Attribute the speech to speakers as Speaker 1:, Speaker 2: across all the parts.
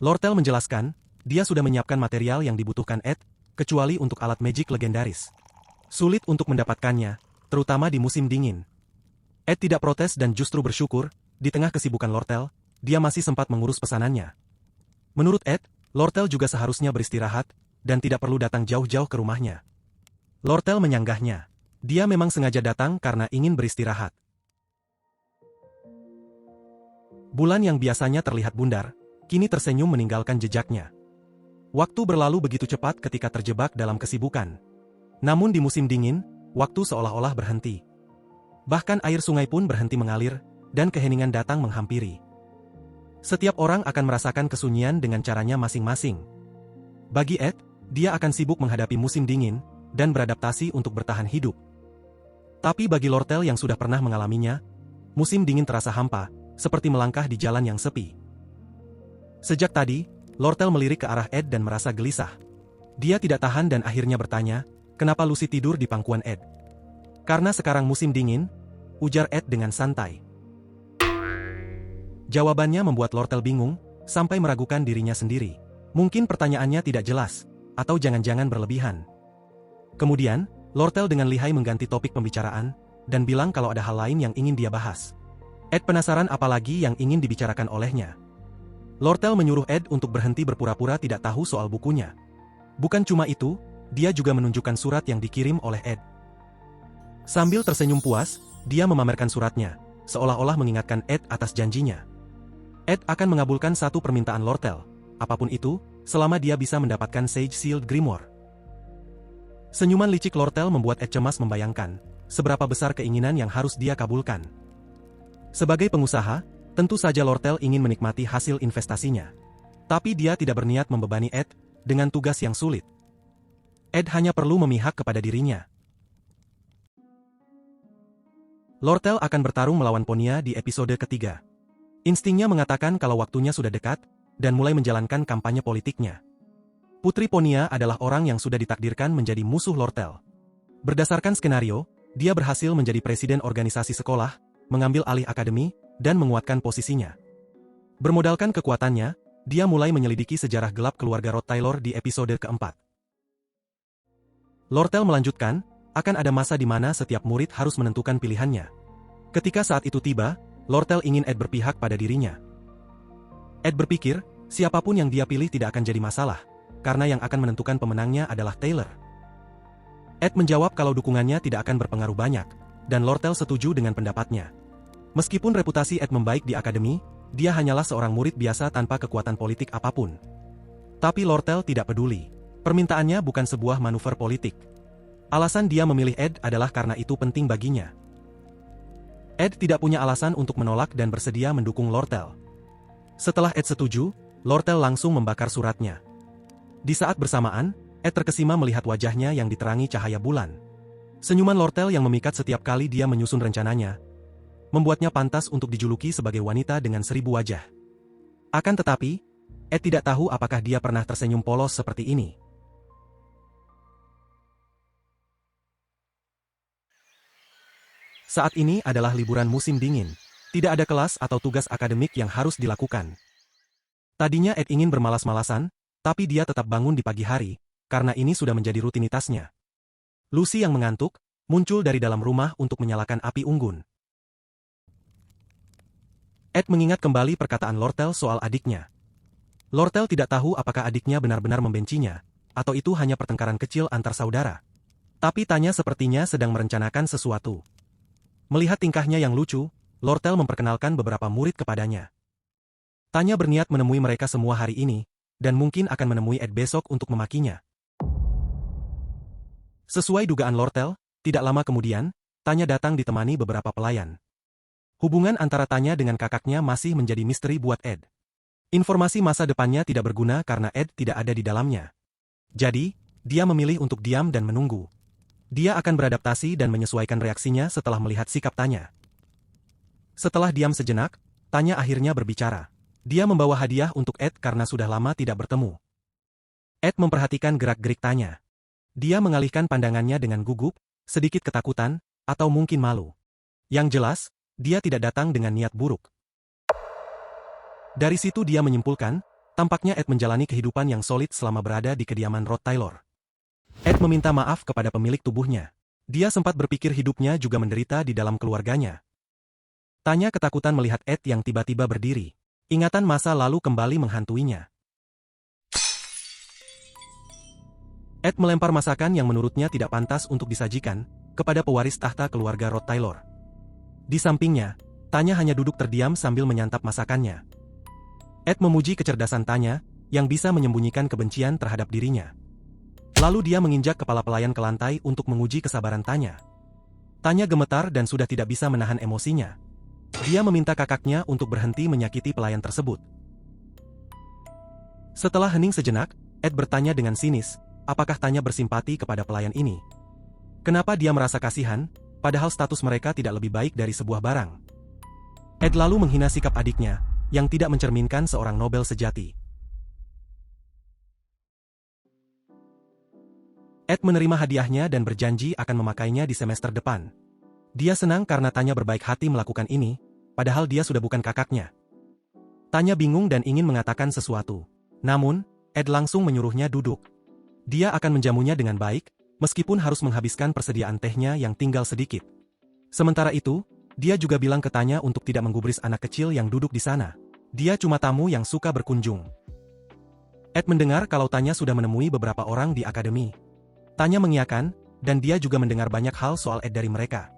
Speaker 1: Lortel menjelaskan, dia sudah menyiapkan material yang dibutuhkan Ed, kecuali untuk alat magic legendaris. Sulit untuk mendapatkannya, terutama di musim dingin. Ed tidak protes dan justru bersyukur, di tengah kesibukan Lortel, dia masih sempat mengurus pesanannya. Menurut Ed, Lortel juga seharusnya beristirahat, dan tidak perlu datang jauh-jauh ke rumahnya. Lortel menyanggahnya. Dia memang sengaja datang karena ingin beristirahat. Bulan yang biasanya terlihat bundar, kini tersenyum meninggalkan jejaknya. Waktu berlalu begitu cepat ketika terjebak dalam kesibukan. Namun di musim dingin, waktu seolah-olah berhenti. Bahkan air sungai pun berhenti mengalir, dan keheningan datang menghampiri. Setiap orang akan merasakan kesunyian dengan caranya masing-masing. Bagi Ed, dia akan sibuk menghadapi musim dingin, dan beradaptasi untuk bertahan hidup. Tapi bagi Lortel yang sudah pernah mengalaminya, musim dingin terasa hampa, seperti melangkah di jalan yang sepi. Sejak tadi, Lortel melirik ke arah Ed dan merasa gelisah. Dia tidak tahan dan akhirnya bertanya, kenapa Lucy tidur di pangkuan Ed? Karena sekarang musim dingin, ujar Ed dengan santai. Jawabannya membuat Lortel bingung, sampai meragukan dirinya sendiri. Mungkin pertanyaannya tidak jelas, atau jangan-jangan berlebihan. Kemudian, Lortel dengan lihai mengganti topik pembicaraan, dan bilang kalau ada hal lain yang ingin dia bahas. Ed penasaran apalagi yang ingin dibicarakan olehnya. Lortel menyuruh Ed untuk berhenti berpura-pura tidak tahu soal bukunya. Bukan cuma itu, dia juga menunjukkan surat yang dikirim oleh Ed. Sambil tersenyum puas, dia memamerkan suratnya, seolah-olah mengingatkan Ed atas janjinya. Ed akan mengabulkan satu permintaan Lortel, apapun itu, selama dia bisa mendapatkan Sage Sealed Grimoire. Senyuman licik Lortel membuat Ed cemas membayangkan, seberapa besar keinginan yang harus dia kabulkan. Sebagai pengusaha, tentu saja Lortel ingin menikmati hasil investasinya. Tapi dia tidak berniat membebani Ed, dengan tugas yang sulit. Ed hanya perlu memihak kepada dirinya. Lortel akan bertarung melawan Ponia di episode ketiga. Instingnya mengatakan kalau waktunya sudah dekat, dan mulai menjalankan kampanye politiknya. Putri Ponia adalah orang yang sudah ditakdirkan menjadi musuh Lortel. Berdasarkan skenario, dia berhasil menjadi presiden organisasi sekolah, mengambil alih akademi, dan menguatkan posisinya. Bermodalkan kekuatannya, dia mulai menyelidiki sejarah gelap keluarga Rothtailor di episode keempat. Lortel melanjutkan, akan ada masa di mana setiap murid harus menentukan pilihannya. Ketika saat itu tiba, Lortel ingin Ed berpihak pada dirinya. Ed berpikir, siapapun yang dia pilih tidak akan jadi masalah, karena yang akan menentukan pemenangnya adalah Taylor. Ed menjawab kalau dukungannya tidak akan berpengaruh banyak, dan Lortel setuju dengan pendapatnya. Meskipun reputasi Ed membaik di akademi, dia hanyalah seorang murid biasa tanpa kekuatan politik apapun. Tapi Lortel tidak peduli. Permintaannya bukan sebuah manuver politik. Alasan dia memilih Ed adalah karena itu penting baginya. Ed tidak punya alasan untuk menolak dan bersedia mendukung Lortel. Setelah Ed setuju, Lortel langsung membakar suratnya. Di saat bersamaan, Ed terkesima melihat wajahnya yang diterangi cahaya bulan. Senyuman Lortel yang memikat setiap kali dia menyusun rencananya, membuatnya pantas untuk dijuluki sebagai wanita dengan 1000 wajah. Akan tetapi, Ed tidak tahu apakah dia pernah tersenyum polos seperti ini. Saat ini adalah liburan musim dingin. Tidak ada kelas atau tugas akademik yang harus dilakukan. Tadinya Ed ingin bermalas-malasan, tapi dia tetap bangun di pagi hari, karena ini sudah menjadi rutinitasnya. Lucy yang mengantuk, muncul dari dalam rumah untuk menyalakan api unggun. Ed mengingat kembali perkataan Lortel soal adiknya. Lortel tidak tahu apakah adiknya benar-benar membencinya, atau itu hanya pertengkaran kecil antar saudara. Tapi Tanya sepertinya sedang merencanakan sesuatu. Melihat tingkahnya yang lucu, Lortel memperkenalkan beberapa murid kepadanya. Tanya berniat menemui mereka semua hari ini, dan mungkin akan menemui Ed besok untuk memakinya. Sesuai dugaan Lortel, tidak lama kemudian, Tanya datang ditemani beberapa pelayan. Hubungan antara Tanya dengan kakaknya masih menjadi misteri buat Ed. Informasi masa depannya tidak berguna karena Ed tidak ada di dalamnya. Jadi, dia memilih untuk diam dan menunggu. Dia akan beradaptasi dan menyesuaikan reaksinya setelah melihat sikap Tanya. Setelah diam sejenak, Tanya akhirnya berbicara. Dia membawa hadiah untuk Ed karena sudah lama tidak bertemu. Ed memperhatikan gerak-gerik Tanya. Dia mengalihkan pandangannya dengan gugup, sedikit ketakutan, atau mungkin malu. Yang jelas, dia tidak datang dengan niat buruk. Dari situ dia menyimpulkan, Tampaknya Ed menjalani kehidupan yang solid selama berada di kediaman Rod Taylor. Ed meminta maaf kepada pemilik tubuhnya. Dia sempat berpikir hidupnya juga menderita di dalam keluarganya. Tanya ketakutan melihat Ed yang tiba-tiba berdiri. Ingatan masa lalu kembali menghantuinya. Ed melempar masakan yang menurutnya tidak pantas untuk disajikan kepada pewaris tahta keluarga Rod Taylor. Di sampingnya, Tanya hanya duduk terdiam sambil menyantap masakannya. Ed memuji kecerdasan Tanya yang bisa menyembunyikan kebencian terhadap dirinya. Lalu dia menginjak kepala pelayan ke lantai untuk menguji kesabaran Tanya. Tanya gemetar dan sudah tidak bisa menahan emosinya. Dia meminta kakaknya untuk berhenti menyakiti pelayan tersebut. Setelah hening sejenak, Ed bertanya dengan sinis, apakah Tanya bersimpati kepada pelayan ini? Kenapa dia merasa kasihan, padahal status mereka tidak lebih baik dari sebuah barang? Ed lalu menghina sikap adiknya, yang tidak mencerminkan seorang Nobel sejati. Ed menerima hadiahnya dan berjanji akan memakainya di semester depan. Dia senang karena Tanya berbaik hati melakukan ini, padahal dia sudah bukan kakaknya. Tanya bingung dan ingin mengatakan sesuatu. Namun, Ed langsung menyuruhnya duduk. Dia akan menjamunya dengan baik, meskipun harus menghabiskan persediaan tehnya yang tinggal sedikit. Sementara itu, dia juga bilang ke Tanya untuk tidak menggubris anak kecil yang duduk di sana. Dia cuma tamu yang suka berkunjung. Ed mendengar kalau Tanya sudah menemui beberapa orang di akademi. Tanya mengiyakan, dan dia juga mendengar banyak hal soal Ed dari mereka.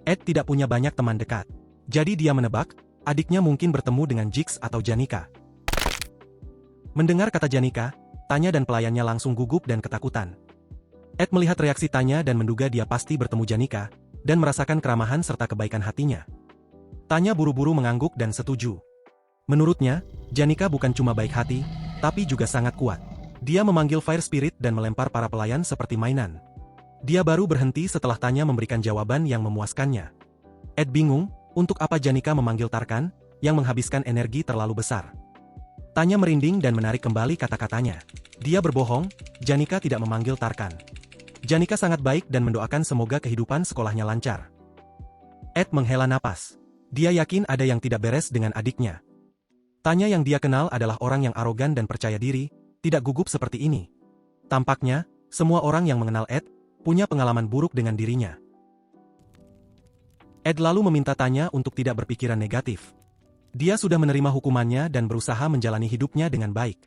Speaker 1: Ed tidak punya banyak teman dekat. Jadi dia menebak, adiknya mungkin bertemu dengan Jix atau Janika. Mendengar kata Janika, Tanya dan pelayannya langsung gugup dan ketakutan. Ed melihat reaksi Tanya dan menduga dia pasti bertemu Janika, dan merasakan keramahan serta kebaikan hatinya. Tanya buru-buru mengangguk dan setuju. Menurutnya, Janika bukan cuma baik hati, tapi juga sangat kuat. Dia memanggil Fire Spirit dan melempar para pelayan seperti mainan. Dia baru berhenti setelah Tanya memberikan jawaban yang memuaskannya. Ed bingung, untuk apa Janika memanggil Tarkan, yang menghabiskan energi terlalu besar. Tanya merinding dan menarik kembali kata-katanya. Dia berbohong, Janika tidak memanggil Tarkan. Janika sangat baik dan mendoakan semoga kehidupan sekolahnya lancar. Ed menghela napas. Dia yakin ada yang tidak beres dengan adiknya. Tanya yang dia kenal adalah orang yang arogan dan percaya diri, tidak gugup seperti ini. Tampaknya, semua orang yang mengenal Ed, punya pengalaman buruk dengan dirinya. Ed lalu meminta Tanya untuk tidak berpikiran negatif. Dia sudah menerima hukumannya dan berusaha menjalani hidupnya dengan baik.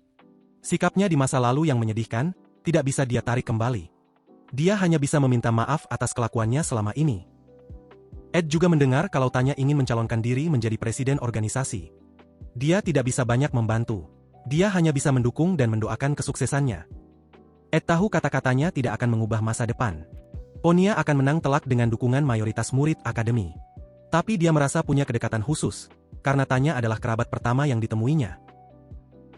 Speaker 1: Sikapnya di masa lalu yang menyedihkan, tidak bisa dia tarik kembali. Dia hanya bisa meminta maaf atas kelakuannya selama ini. Ed juga mendengar kalau Tanya ingin mencalonkan diri menjadi presiden organisasi. Dia tidak bisa banyak membantu. Dia hanya bisa mendukung dan mendoakan kesuksesannya. Ed tahu kata-katanya tidak akan mengubah masa depan. Ponia akan menang telak dengan dukungan mayoritas murid akademi. Tapi dia merasa punya kedekatan khusus, karena Tanya adalah kerabat pertama yang ditemuinya.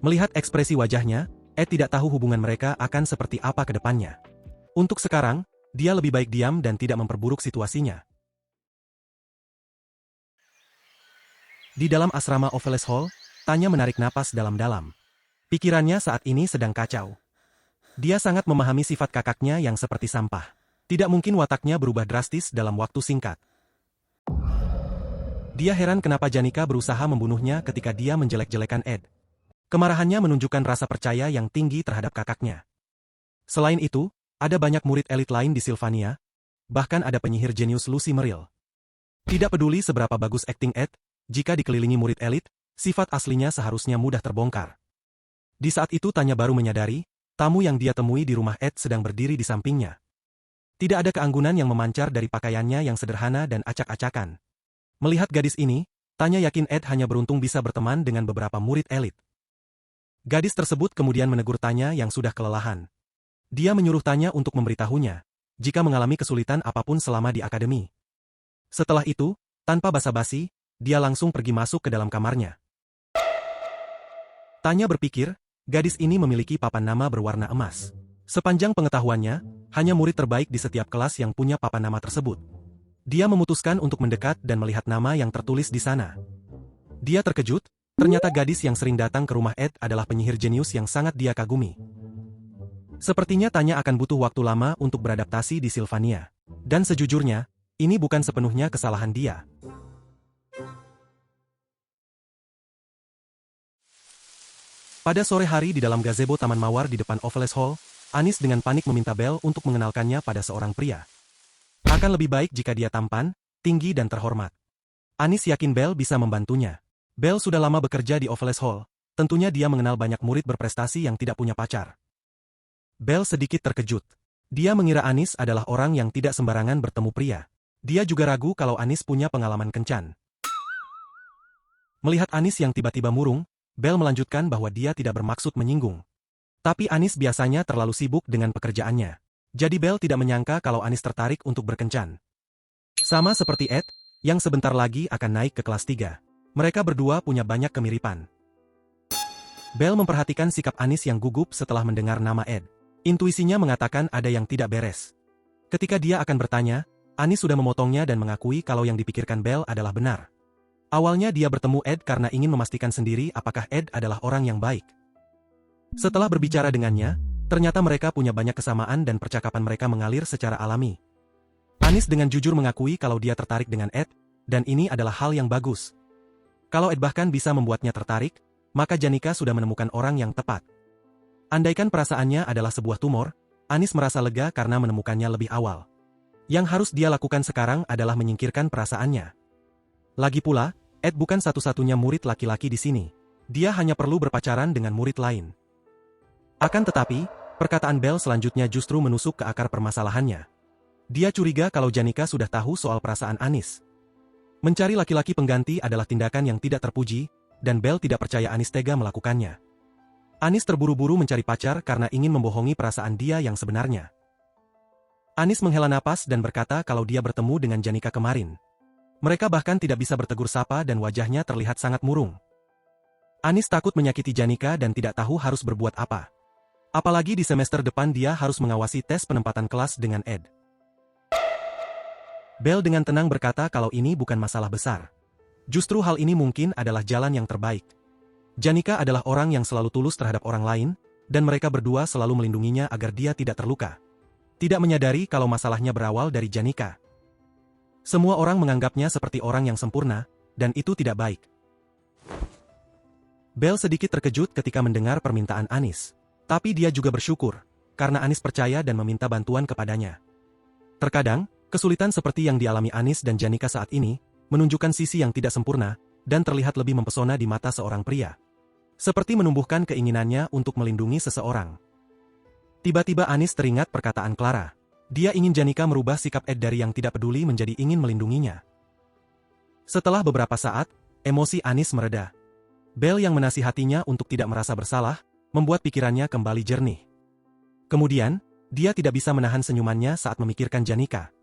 Speaker 1: Melihat ekspresi wajahnya, Ed tidak tahu hubungan mereka akan seperti apa ke depannya. Untuk sekarang, dia lebih baik diam dan tidak memperburuk situasinya. Di dalam asrama Oveles Hall, Tanya menarik napas dalam-dalam. Pikirannya saat ini sedang kacau. Dia sangat memahami sifat kakaknya yang seperti sampah. Tidak mungkin wataknya berubah drastis dalam waktu singkat. Dia heran kenapa Janika berusaha membunuhnya ketika dia menjelek-jelekan Ed. Kemarahannya menunjukkan rasa percaya yang tinggi terhadap kakaknya. Selain itu, ada banyak murid elit lain di Sylvania, bahkan ada penyihir jenius Lucy Merrill. Tidak peduli seberapa bagus akting Ed, jika dikelilingi murid elit, sifat aslinya seharusnya mudah terbongkar. Di saat itu Tanya baru menyadari, tamu yang dia temui di rumah Ed sedang berdiri di sampingnya. Tidak ada keanggunan yang memancar dari pakaiannya yang sederhana dan acak-acakan. Melihat gadis ini, Tanya yakin Ed hanya beruntung bisa berteman dengan beberapa murid elit. Gadis tersebut kemudian menegur Tanya yang sudah kelelahan. Dia menyuruh Tanya untuk memberitahunya, jika mengalami kesulitan apapun selama di akademi. Setelah itu, tanpa basa-basi, dia langsung pergi masuk ke dalam kamarnya. Tanya berpikir, gadis ini memiliki papan nama berwarna emas. Sepanjang pengetahuannya, hanya murid terbaik di setiap kelas yang punya papan nama tersebut. Dia memutuskan untuk mendekat dan melihat nama yang tertulis di sana. Dia terkejut, ternyata gadis yang sering datang ke rumah Ed adalah penyihir jenius yang sangat dia kagumi. Sepertinya Tanya akan butuh waktu lama untuk beradaptasi di Sylvania. Dan sejujurnya, ini bukan sepenuhnya kesalahan dia. Pada sore hari di dalam gazebo Taman Mawar di depan Ovales Hall, Anis dengan panik meminta Belle untuk mengenalkannya pada seorang pria. Akan lebih baik jika dia tampan, tinggi dan terhormat. Anis yakin Belle bisa membantunya. Belle sudah lama bekerja di Ovales Hall, tentunya dia mengenal banyak murid berprestasi yang tidak punya pacar. Belle sedikit terkejut. Dia mengira Anis adalah orang yang tidak sembarangan bertemu pria. Dia juga ragu kalau Anis punya pengalaman kencan. Melihat Anis yang tiba-tiba murung, Belle melanjutkan bahwa dia tidak bermaksud menyinggung. Tapi Anis biasanya terlalu sibuk dengan pekerjaannya. Jadi Belle tidak menyangka kalau Anis tertarik untuk berkencan. Sama seperti Ed, yang sebentar lagi akan naik ke kelas 3. Mereka berdua punya banyak kemiripan. Belle memperhatikan sikap Anis yang gugup setelah mendengar nama Ed. Intuisinya mengatakan ada yang tidak beres. Ketika dia akan bertanya, Anis sudah memotongnya dan mengakui kalau yang dipikirkan Belle adalah benar. Awalnya dia bertemu Ed karena ingin memastikan sendiri apakah Ed adalah orang yang baik. Setelah berbicara dengannya, ternyata mereka punya banyak kesamaan dan percakapan mereka mengalir secara alami. Anis dengan jujur mengakui kalau dia tertarik dengan Ed, dan ini adalah hal yang bagus. Kalau Ed bahkan bisa membuatnya tertarik, maka Janika sudah menemukan orang yang tepat. Andaikan perasaannya adalah sebuah tumor, Anis merasa lega karena menemukannya lebih awal. Yang harus dia lakukan sekarang adalah menyingkirkan perasaannya. Lagi pula, Ed bukan satu-satunya murid laki-laki di sini. Dia hanya perlu berpacaran dengan murid lain. Akan tetapi, perkataan Belle selanjutnya justru menusuk ke akar permasalahannya. Dia curiga kalau Janika sudah tahu soal perasaan Anis. Mencari laki-laki pengganti adalah tindakan yang tidak terpuji, dan Belle tidak percaya Anis tega melakukannya. Anis terburu-buru mencari pacar karena ingin membohongi perasaan dia yang sebenarnya. Anis menghela napas dan berkata kalau dia bertemu dengan Janika kemarin. Mereka bahkan tidak bisa bertegur sapa dan wajahnya terlihat sangat murung. Anis takut menyakiti Janika dan tidak tahu harus berbuat apa. Apalagi di semester depan dia harus mengawasi tes penempatan kelas dengan Ed. Belle dengan tenang berkata kalau ini bukan masalah besar. Justru hal ini mungkin adalah jalan yang terbaik. Janika adalah orang yang selalu tulus terhadap orang lain, dan mereka berdua selalu melindunginya agar dia tidak terluka. Tidak menyadari kalau masalahnya berawal dari Janika. Semua orang menganggapnya seperti orang yang sempurna, dan itu tidak baik. Belle sedikit terkejut ketika mendengar permintaan Anis. Tapi dia juga bersyukur, karena Anis percaya dan meminta bantuan kepadanya. Terkadang, kesulitan seperti yang dialami Anis dan Janika saat ini, menunjukkan sisi yang tidak sempurna, dan terlihat lebih mempesona di mata seorang pria. Seperti menumbuhkan keinginannya untuk melindungi seseorang. Tiba-tiba Anis teringat perkataan Clara. Dia ingin Janika merubah sikap Ed dari yang tidak peduli menjadi ingin melindunginya. Setelah beberapa saat, emosi Anis mereda. Belle yang menasihatinya untuk tidak merasa bersalah, membuat pikirannya kembali jernih. Kemudian, dia tidak bisa menahan senyumannya saat memikirkan Janika.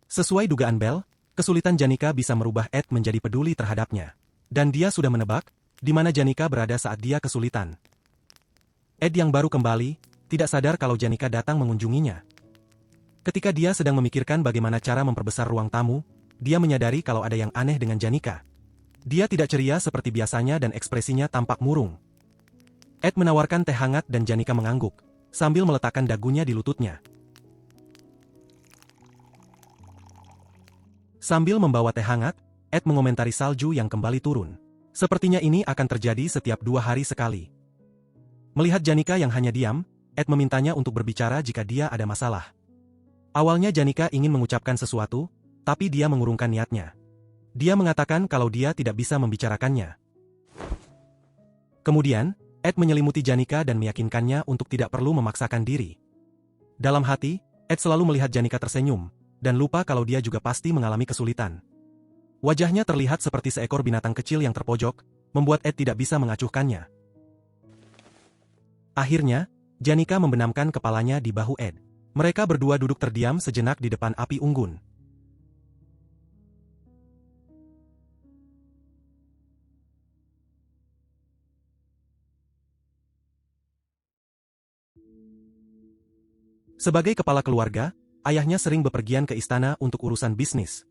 Speaker 1: Sesuai dugaan Belle, kesulitan Janika bisa merubah Ed menjadi peduli terhadapnya. Dan dia sudah menebak, di mana Janika berada saat dia kesulitan. Ed yang baru kembali, tidak sadar kalau Janika datang mengunjunginya. Ketika dia sedang memikirkan bagaimana cara memperbesar ruang tamu, dia menyadari kalau ada yang aneh dengan Janika. Dia tidak ceria seperti biasanya dan ekspresinya tampak murung. Ed menawarkan teh hangat dan Janika mengangguk, sambil meletakkan dagunya di lututnya. Sambil membawa teh hangat, Ed mengomentari salju yang kembali turun. Sepertinya ini akan terjadi setiap 2 hari sekali. Melihat Janika yang hanya diam, Ed memintanya untuk berbicara jika dia ada masalah. Awalnya Janika ingin mengucapkan sesuatu, tapi dia mengurungkan niatnya. Dia mengatakan kalau dia tidak bisa membicarakannya. Kemudian, Ed menyelimuti Janika dan meyakinkannya untuk tidak perlu memaksakan diri. Dalam hati, Ed selalu melihat Janika tersenyum, dan lupa kalau dia juga pasti mengalami kesulitan. Wajahnya terlihat seperti seekor binatang kecil yang terpojok, membuat Ed tidak bisa mengacuhkannya. Akhirnya, Janika membenamkan kepalanya di bahu Ed. Mereka berdua duduk terdiam sejenak di depan api unggun. Sebagai kepala keluarga, ayahnya sering bepergian ke istana untuk urusan bisnis.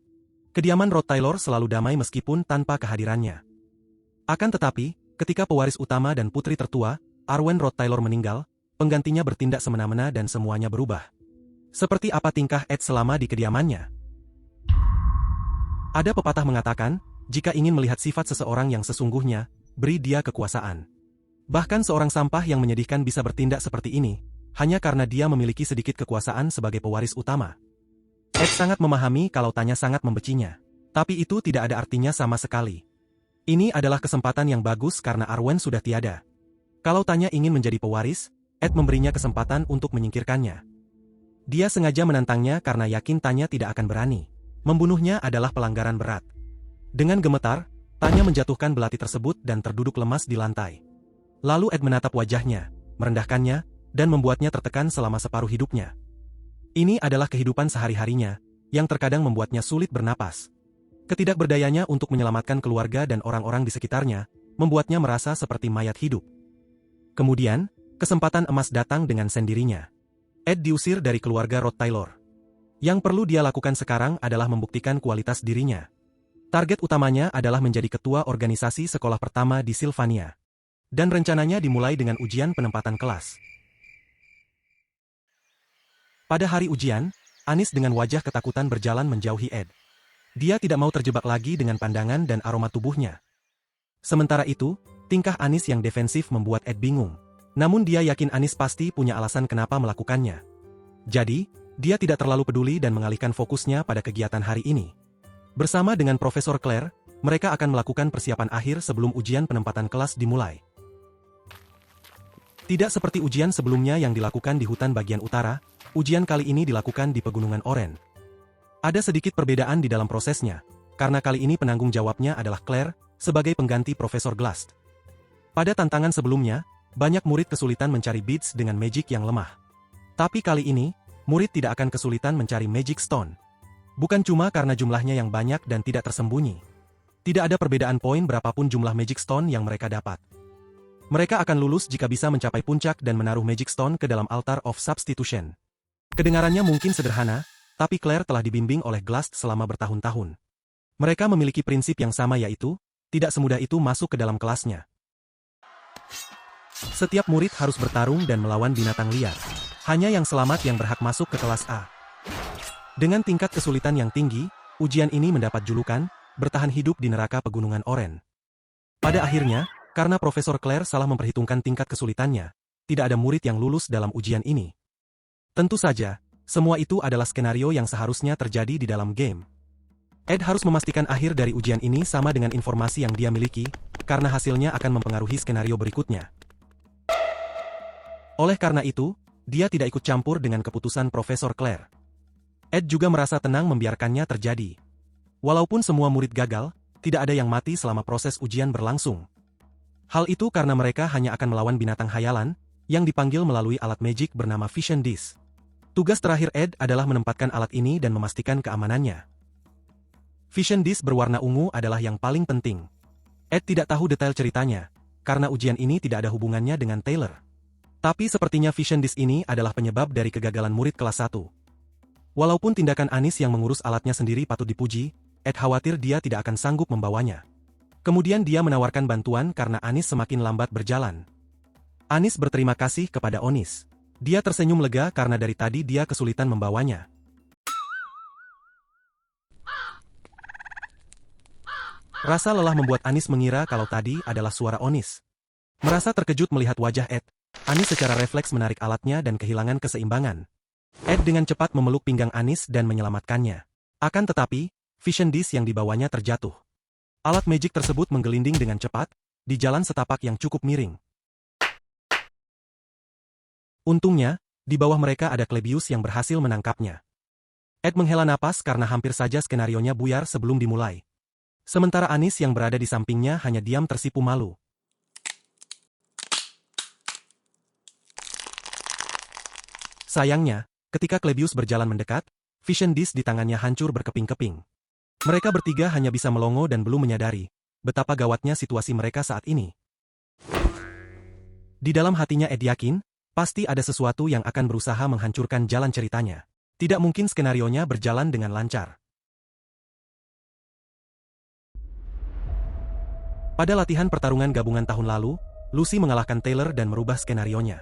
Speaker 1: Kediaman Rod Taylor selalu damai meskipun tanpa kehadirannya. Akan tetapi, ketika pewaris utama dan putri tertua, Arwen Rod Taylor meninggal, penggantinya bertindak semena-mena dan semuanya berubah. Seperti apa tingkah Ed selama di kediamannya? Ada pepatah mengatakan, jika ingin melihat sifat seseorang yang sesungguhnya, beri dia kekuasaan. Bahkan seorang sampah yang menyedihkan bisa bertindak seperti ini, hanya karena dia memiliki sedikit kekuasaan sebagai pewaris utama. Ed sangat memahami kalau Tanya sangat membecinya. Tapi itu tidak ada artinya sama sekali. Ini adalah kesempatan yang bagus karena Arwen sudah tiada. Kalau Tanya ingin menjadi pewaris, Ed memberinya kesempatan untuk menyingkirkannya. Dia sengaja menantangnya karena yakin Tanya tidak akan berani. Membunuhnya adalah pelanggaran berat. Dengan gemetar, Tanya menjatuhkan belati tersebut dan terduduk lemas di lantai. Lalu Ed menatap wajahnya, merendahkannya, dan membuatnya tertekan selama separuh hidupnya. Ini adalah kehidupan sehari-harinya, yang terkadang membuatnya sulit bernapas. Ketidakberdayanya untuk menyelamatkan keluarga dan orang-orang di sekitarnya, membuatnya merasa seperti mayat hidup. Kemudian, kesempatan emas datang dengan sendirinya. Ed diusir dari keluarga Rod Taylor. Yang perlu dia lakukan sekarang adalah membuktikan kualitas dirinya. Target utamanya adalah menjadi ketua organisasi sekolah pertama di Sylvania. Dan rencananya dimulai dengan ujian penempatan kelas. Pada hari ujian, Anis dengan wajah ketakutan berjalan menjauhi Ed. Dia tidak mau terjebak lagi dengan pandangan dan aroma tubuhnya. Sementara itu, tingkah Anis yang defensif membuat Ed bingung. Namun dia yakin Anis pasti punya alasan kenapa melakukannya. Jadi, dia tidak terlalu peduli dan mengalihkan fokusnya pada kegiatan hari ini. Bersama dengan Profesor Claire, mereka akan melakukan persiapan akhir sebelum ujian penempatan kelas dimulai. Tidak seperti ujian sebelumnya yang dilakukan di hutan bagian utara, ujian kali ini dilakukan di Pegunungan Oren. Ada sedikit perbedaan di dalam prosesnya, karena kali ini penanggung jawabnya adalah Claire, sebagai pengganti Profesor Glast. Pada tantangan sebelumnya, banyak murid kesulitan mencari beads dengan magic yang lemah. Tapi kali ini, murid tidak akan kesulitan mencari magic stone. Bukan cuma karena jumlahnya yang banyak dan tidak tersembunyi. Tidak ada perbedaan poin berapapun jumlah magic stone yang mereka dapat. Mereka akan lulus jika bisa mencapai puncak dan menaruh magic stone ke dalam altar of substitution. Kedengarannya mungkin sederhana, tapi Claire telah dibimbing oleh Glast selama bertahun-tahun. Mereka memiliki prinsip yang sama yaitu, tidak semudah itu masuk ke dalam kelasnya. Setiap murid harus bertarung dan melawan binatang liar. Hanya yang selamat yang berhak masuk ke kelas A. Dengan tingkat kesulitan yang tinggi, ujian ini mendapat julukan, bertahan hidup di neraka Pegunungan Oren. Pada akhirnya, karena Profesor Claire salah memperhitungkan tingkat kesulitannya, tidak ada murid yang lulus dalam ujian ini. Tentu saja, semua itu adalah skenario yang seharusnya terjadi di dalam game. Ed harus memastikan akhir dari ujian ini sama dengan informasi yang dia miliki, karena hasilnya akan mempengaruhi skenario berikutnya. Oleh karena itu, dia tidak ikut campur dengan keputusan Profesor Claire. Ed juga merasa tenang membiarkannya terjadi. Walaupun semua murid gagal, tidak ada yang mati selama proses ujian berlangsung. Hal itu karena mereka hanya akan melawan binatang hayalan, yang dipanggil melalui alat magic bernama Vision Disc. Tugas terakhir Ed adalah menempatkan alat ini dan memastikan keamanannya. Vision Disc berwarna ungu adalah yang paling penting. Ed tidak tahu detail ceritanya, karena ujian ini tidak ada hubungannya dengan Taylor. Tapi sepertinya Vision Disc ini adalah penyebab dari kegagalan murid kelas 1. Walaupun tindakan Anis yang mengurus alatnya sendiri patut dipuji, Ed khawatir dia tidak akan sanggup membawanya. Kemudian dia menawarkan bantuan karena Anis semakin lambat berjalan. Anis berterima kasih kepada Onis. Dia tersenyum lega karena dari tadi dia kesulitan membawanya. Rasa lelah membuat Anis mengira kalau tadi adalah suara Onis. Merasa terkejut melihat wajah Ed, Anis secara refleks menarik alatnya dan kehilangan keseimbangan. Ed dengan cepat memeluk pinggang Anis dan menyelamatkannya. Akan tetapi, Vision Disc yang dibawanya terjatuh. Alat magic tersebut menggelinding dengan cepat, di jalan setapak yang cukup miring. Untungnya, di bawah mereka ada Klebius yang berhasil menangkapnya. Ed menghela napas karena hampir saja skenarionya buyar sebelum dimulai. Sementara Anis yang berada di sampingnya hanya diam tersipu malu. Sayangnya, ketika Klebius berjalan mendekat, Vision Disc di tangannya hancur berkeping-keping. Mereka bertiga hanya bisa melongo dan belum menyadari betapa gawatnya situasi mereka saat ini. Di dalam hatinya Ed yakin, pasti ada sesuatu yang akan berusaha menghancurkan jalan ceritanya. Tidak mungkin skenarionya berjalan dengan lancar. Pada latihan pertarungan gabungan tahun lalu, Lucy mengalahkan Taylor dan merubah skenarionya.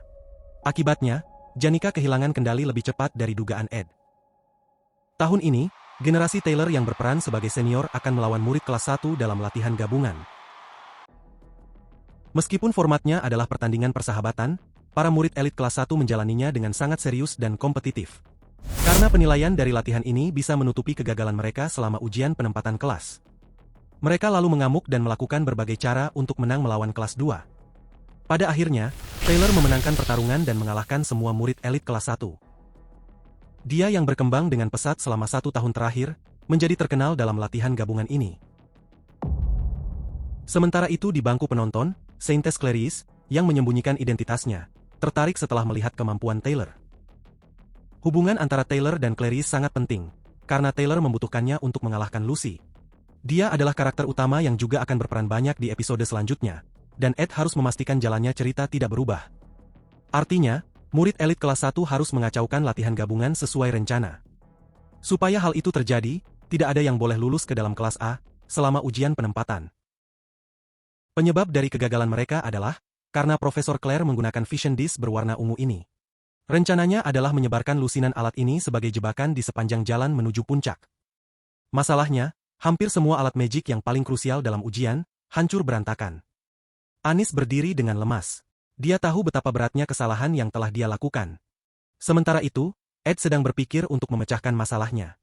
Speaker 1: Akibatnya, Janika kehilangan kendali lebih cepat dari dugaan Ed. Tahun ini, Generasi Taylor yang berperan sebagai senior akan melawan murid kelas 1 dalam latihan gabungan. Meskipun formatnya adalah pertandingan persahabatan, para murid elit kelas 1 menjalaninya dengan sangat serius dan kompetitif. Karena penilaian dari latihan ini bisa menutupi kegagalan mereka selama ujian penempatan kelas. Mereka lalu mengamuk dan melakukan berbagai cara untuk menang melawan kelas 2. Pada akhirnya, Taylor memenangkan pertarungan dan mengalahkan semua murid elit kelas 1. Dia yang berkembang dengan pesat selama 1 tahun terakhir, menjadi terkenal dalam latihan gabungan ini. Sementara itu di bangku penonton, Saintes Clarice, yang menyembunyikan identitasnya, tertarik setelah melihat kemampuan Taylor. Hubungan antara Taylor dan Clarice sangat penting, karena Taylor membutuhkannya untuk mengalahkan Lucy. Dia adalah karakter utama yang juga akan berperan banyak di episode selanjutnya, dan Ed harus memastikan jalannya cerita tidak berubah. Artinya, murid elit kelas 1 harus mengacaukan latihan gabungan sesuai rencana. Supaya hal itu terjadi, tidak ada yang boleh lulus ke dalam kelas A selama ujian penempatan. Penyebab dari kegagalan mereka adalah karena Profesor Claire menggunakan vision disk berwarna ungu ini. Rencananya adalah menyebarkan lusinan alat ini sebagai jebakan di sepanjang jalan menuju puncak. Masalahnya, hampir semua alat magic yang paling krusial dalam ujian hancur berantakan. Anis berdiri dengan lemas. Dia tahu betapa beratnya kesalahan yang telah dia lakukan. Sementara itu, Ed sedang berpikir untuk memecahkan masalahnya.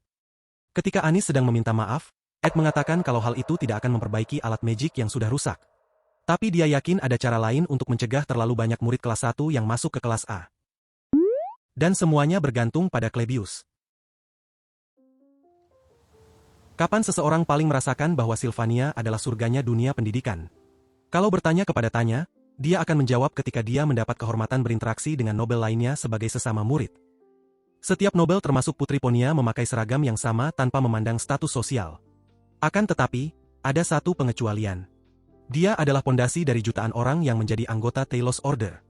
Speaker 1: Ketika Anis sedang meminta maaf, Ed mengatakan kalau hal itu tidak akan memperbaiki alat magic yang sudah rusak. Tapi dia yakin ada cara lain untuk mencegah terlalu banyak murid kelas 1 yang masuk ke kelas A. Dan semuanya bergantung pada Klebius. Kapan seseorang paling merasakan bahwa Sylvania adalah surganya dunia pendidikan? Kalau bertanya kepada Tanya, dia akan menjawab ketika dia mendapat kehormatan berinteraksi dengan Nobel lainnya sebagai sesama murid. Setiap Nobel termasuk Putri Ponia memakai seragam yang sama tanpa memandang status sosial. Akan tetapi, ada satu pengecualian. Dia adalah pondasi dari jutaan orang yang menjadi anggota Telos Order.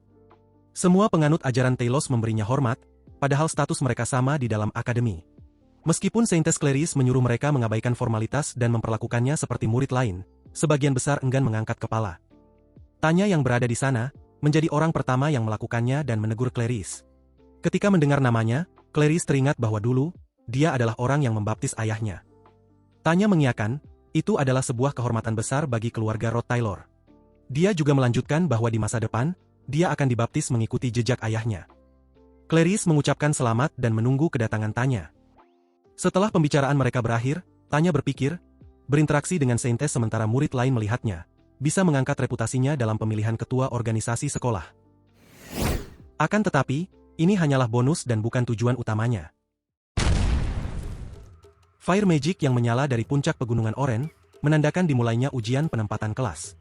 Speaker 1: Semua penganut ajaran Telos memberinya hormat, padahal status mereka sama di dalam akademi. Meskipun Saintes Clarice menyuruh mereka mengabaikan formalitas dan memperlakukannya seperti murid lain, sebagian besar enggan mengangkat kepala. Tanya yang berada di sana, menjadi orang pertama yang melakukannya dan menegur Clarice. Ketika mendengar namanya, Clarice teringat bahwa dulu, dia adalah orang yang membaptis ayahnya. Tanya mengiyakan, itu adalah sebuah kehormatan besar bagi keluarga Rod Taylor. Dia juga melanjutkan bahwa di masa depan, dia akan dibaptis mengikuti jejak ayahnya. Clarice mengucapkan selamat dan menunggu kedatangan Tanya. Setelah pembicaraan mereka berakhir, Tanya berpikir, berinteraksi dengan Saintes sementara murid lain melihatnya, bisa mengangkat reputasinya dalam pemilihan ketua organisasi sekolah. Akan tetapi, ini hanyalah bonus dan bukan tujuan utamanya. Fire Magic yang menyala dari puncak pegunungan Oren, menandakan dimulainya ujian penempatan kelas.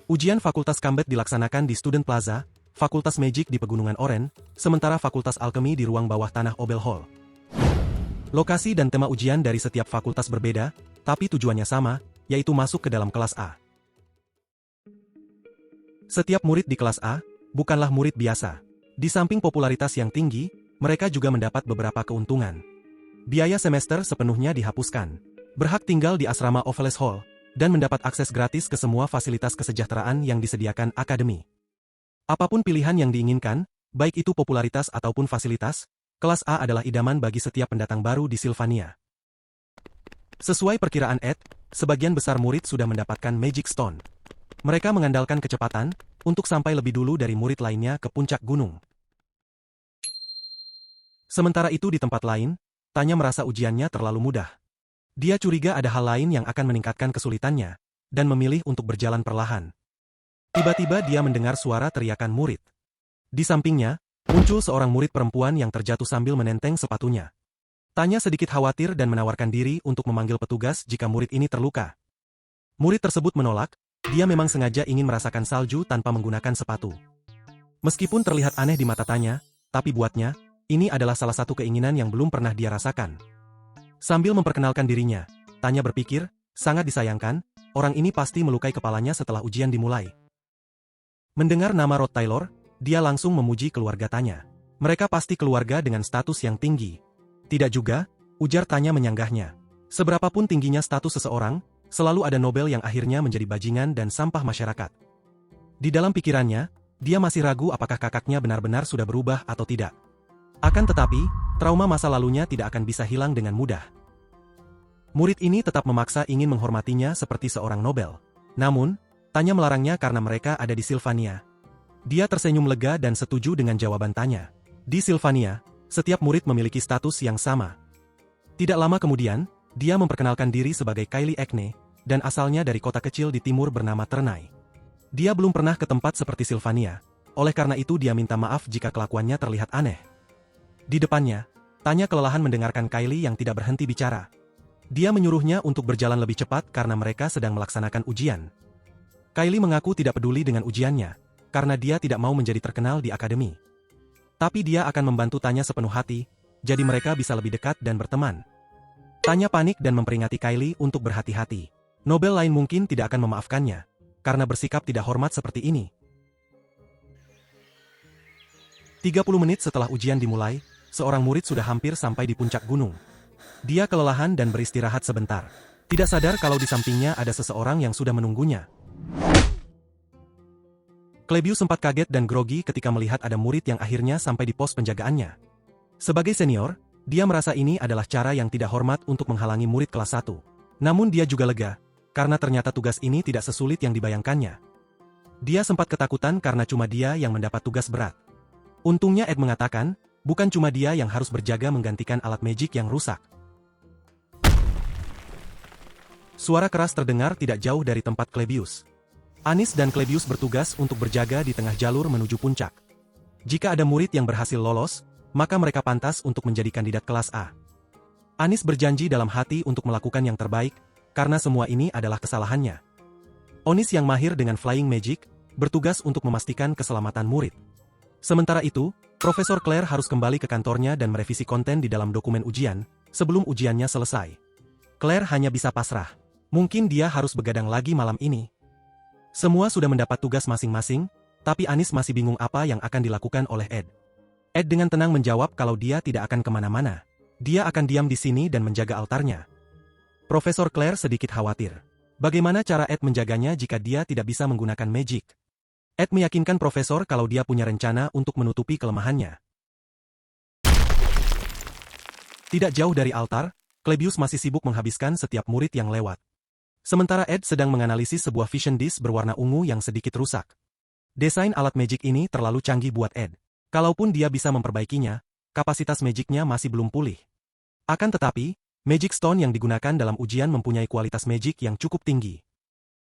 Speaker 1: Ujian Fakultas Combat dilaksanakan di Student Plaza, Fakultas Magic di Pegunungan Oren, sementara Fakultas Alchemy di ruang bawah tanah Obel Hall. Lokasi dan tema ujian dari setiap fakultas berbeda, tapi tujuannya sama, yaitu masuk ke dalam kelas A. Setiap murid di kelas A, bukanlah murid biasa. Di samping popularitas yang tinggi, mereka juga mendapat beberapa keuntungan. Biaya semester sepenuhnya dihapuskan. Berhak tinggal di asrama Oveles Hall, dan mendapat akses gratis ke semua fasilitas kesejahteraan yang disediakan akademi. Apapun pilihan yang diinginkan, baik itu popularitas ataupun fasilitas, kelas A adalah idaman bagi setiap pendatang baru di Sylvania. Sesuai perkiraan Ed, sebagian besar murid sudah mendapatkan Magic Stone. Mereka mengandalkan kecepatan, untuk sampai lebih dulu dari murid lainnya ke puncak gunung. Sementara itu di tempat lain, Tanya merasa ujiannya terlalu mudah. Dia curiga ada hal lain yang akan meningkatkan kesulitannya, dan memilih untuk berjalan perlahan. Tiba-tiba dia mendengar suara teriakan murid. Di sampingnya, muncul seorang murid perempuan yang terjatuh sambil menenteng sepatunya. Tanya sedikit khawatir dan menawarkan diri untuk memanggil petugas jika murid ini terluka. Murid tersebut menolak, dia memang sengaja ingin merasakan salju tanpa menggunakan sepatu. Meskipun terlihat aneh di mata Tanya, tapi buatnya, ini adalah salah satu keinginan yang belum pernah dia rasakan. Sambil memperkenalkan dirinya, Tanya berpikir, sangat disayangkan, orang ini pasti melukai kepalanya setelah ujian dimulai. Mendengar nama Rod Taylor, dia langsung memuji keluarga Tanya. Mereka pasti keluarga dengan status yang tinggi. Tidak juga, ujar Tanya menyanggahnya. Seberapapun tingginya status seseorang, selalu ada Nobel yang akhirnya menjadi bajingan dan sampah masyarakat. Di dalam pikirannya, dia masih ragu apakah kakaknya benar-benar sudah berubah atau tidak. Akan tetapi, trauma masa lalunya tidak akan bisa hilang dengan mudah. Murid ini tetap memaksa ingin menghormatinya seperti seorang Nobel. Namun, Tanya melarangnya karena mereka ada di Sylvania. Dia tersenyum lega dan setuju dengan jawaban Tanya. Di Sylvania, setiap murid memiliki status yang sama. Tidak lama kemudian, dia memperkenalkan diri sebagai Kylie Acne, dan asalnya dari kota kecil di timur bernama Ternay. Dia belum pernah ke tempat seperti Sylvania, oleh karena itu dia minta maaf jika kelakuannya terlihat aneh. Di depannya, Tanya kelelahan mendengarkan Kylie yang tidak berhenti bicara. Dia menyuruhnya untuk berjalan lebih cepat karena mereka sedang melaksanakan ujian. Kylie mengaku tidak peduli dengan ujiannya, karena dia tidak mau menjadi terkenal di akademi. Tapi dia akan membantu Tanya sepenuh hati, jadi mereka bisa lebih dekat dan berteman. Tanya panik dan memperingati Kylie untuk berhati-hati. Nobel lain mungkin tidak akan memaafkannya, karena bersikap tidak hormat seperti ini. 30 menit setelah ujian dimulai, seorang murid sudah hampir sampai di puncak gunung. Dia kelelahan dan beristirahat sebentar. Tidak sadar kalau di sampingnya ada seseorang yang sudah menunggunya. Klebius sempat kaget dan grogi ketika melihat ada murid yang akhirnya sampai di pos penjagaannya. Sebagai senior, dia merasa ini adalah cara yang tidak hormat untuk menghalangi murid kelas 1. Namun dia juga lega, karena ternyata tugas ini tidak sesulit yang dibayangkannya. Dia sempat ketakutan karena cuma dia yang mendapat tugas berat. Untungnya Ed mengatakan, bukan cuma dia yang harus berjaga menggantikan alat magic yang rusak. Suara keras terdengar tidak jauh dari tempat Klebius. Anis dan Klebius bertugas untuk berjaga di tengah jalur menuju puncak. Jika ada murid yang berhasil lolos, maka mereka pantas untuk menjadi kandidat kelas A. Anis berjanji dalam hati untuk melakukan yang terbaik, karena semua ini adalah kesalahannya. Onis yang mahir dengan flying magic, bertugas untuk memastikan keselamatan murid. Sementara itu, Profesor Claire harus kembali ke kantornya dan merevisi konten di dalam dokumen ujian, sebelum ujiannya selesai. Claire hanya bisa pasrah. Mungkin dia harus begadang lagi malam ini. Semua sudah mendapat tugas masing-masing, tapi Anis masih bingung apa yang akan dilakukan oleh Ed. Ed dengan tenang menjawab kalau dia tidak akan kemana-mana. Dia akan diam di sini dan menjaga altarnya. Profesor Claire sedikit khawatir. Bagaimana cara Ed menjaganya jika dia tidak bisa menggunakan magic? Ed meyakinkan Profesor kalau dia punya rencana untuk menutupi kelemahannya. Tidak jauh dari altar, Klebius masih sibuk menghabiskan setiap murid yang lewat. Sementara Ed sedang menganalisis sebuah vision disk berwarna ungu yang sedikit rusak. Desain alat magic ini terlalu canggih buat Ed. Kalaupun dia bisa memperbaikinya, kapasitas magicnya masih belum pulih. Akan tetapi, Magic Stone yang digunakan dalam ujian mempunyai kualitas magic yang cukup tinggi.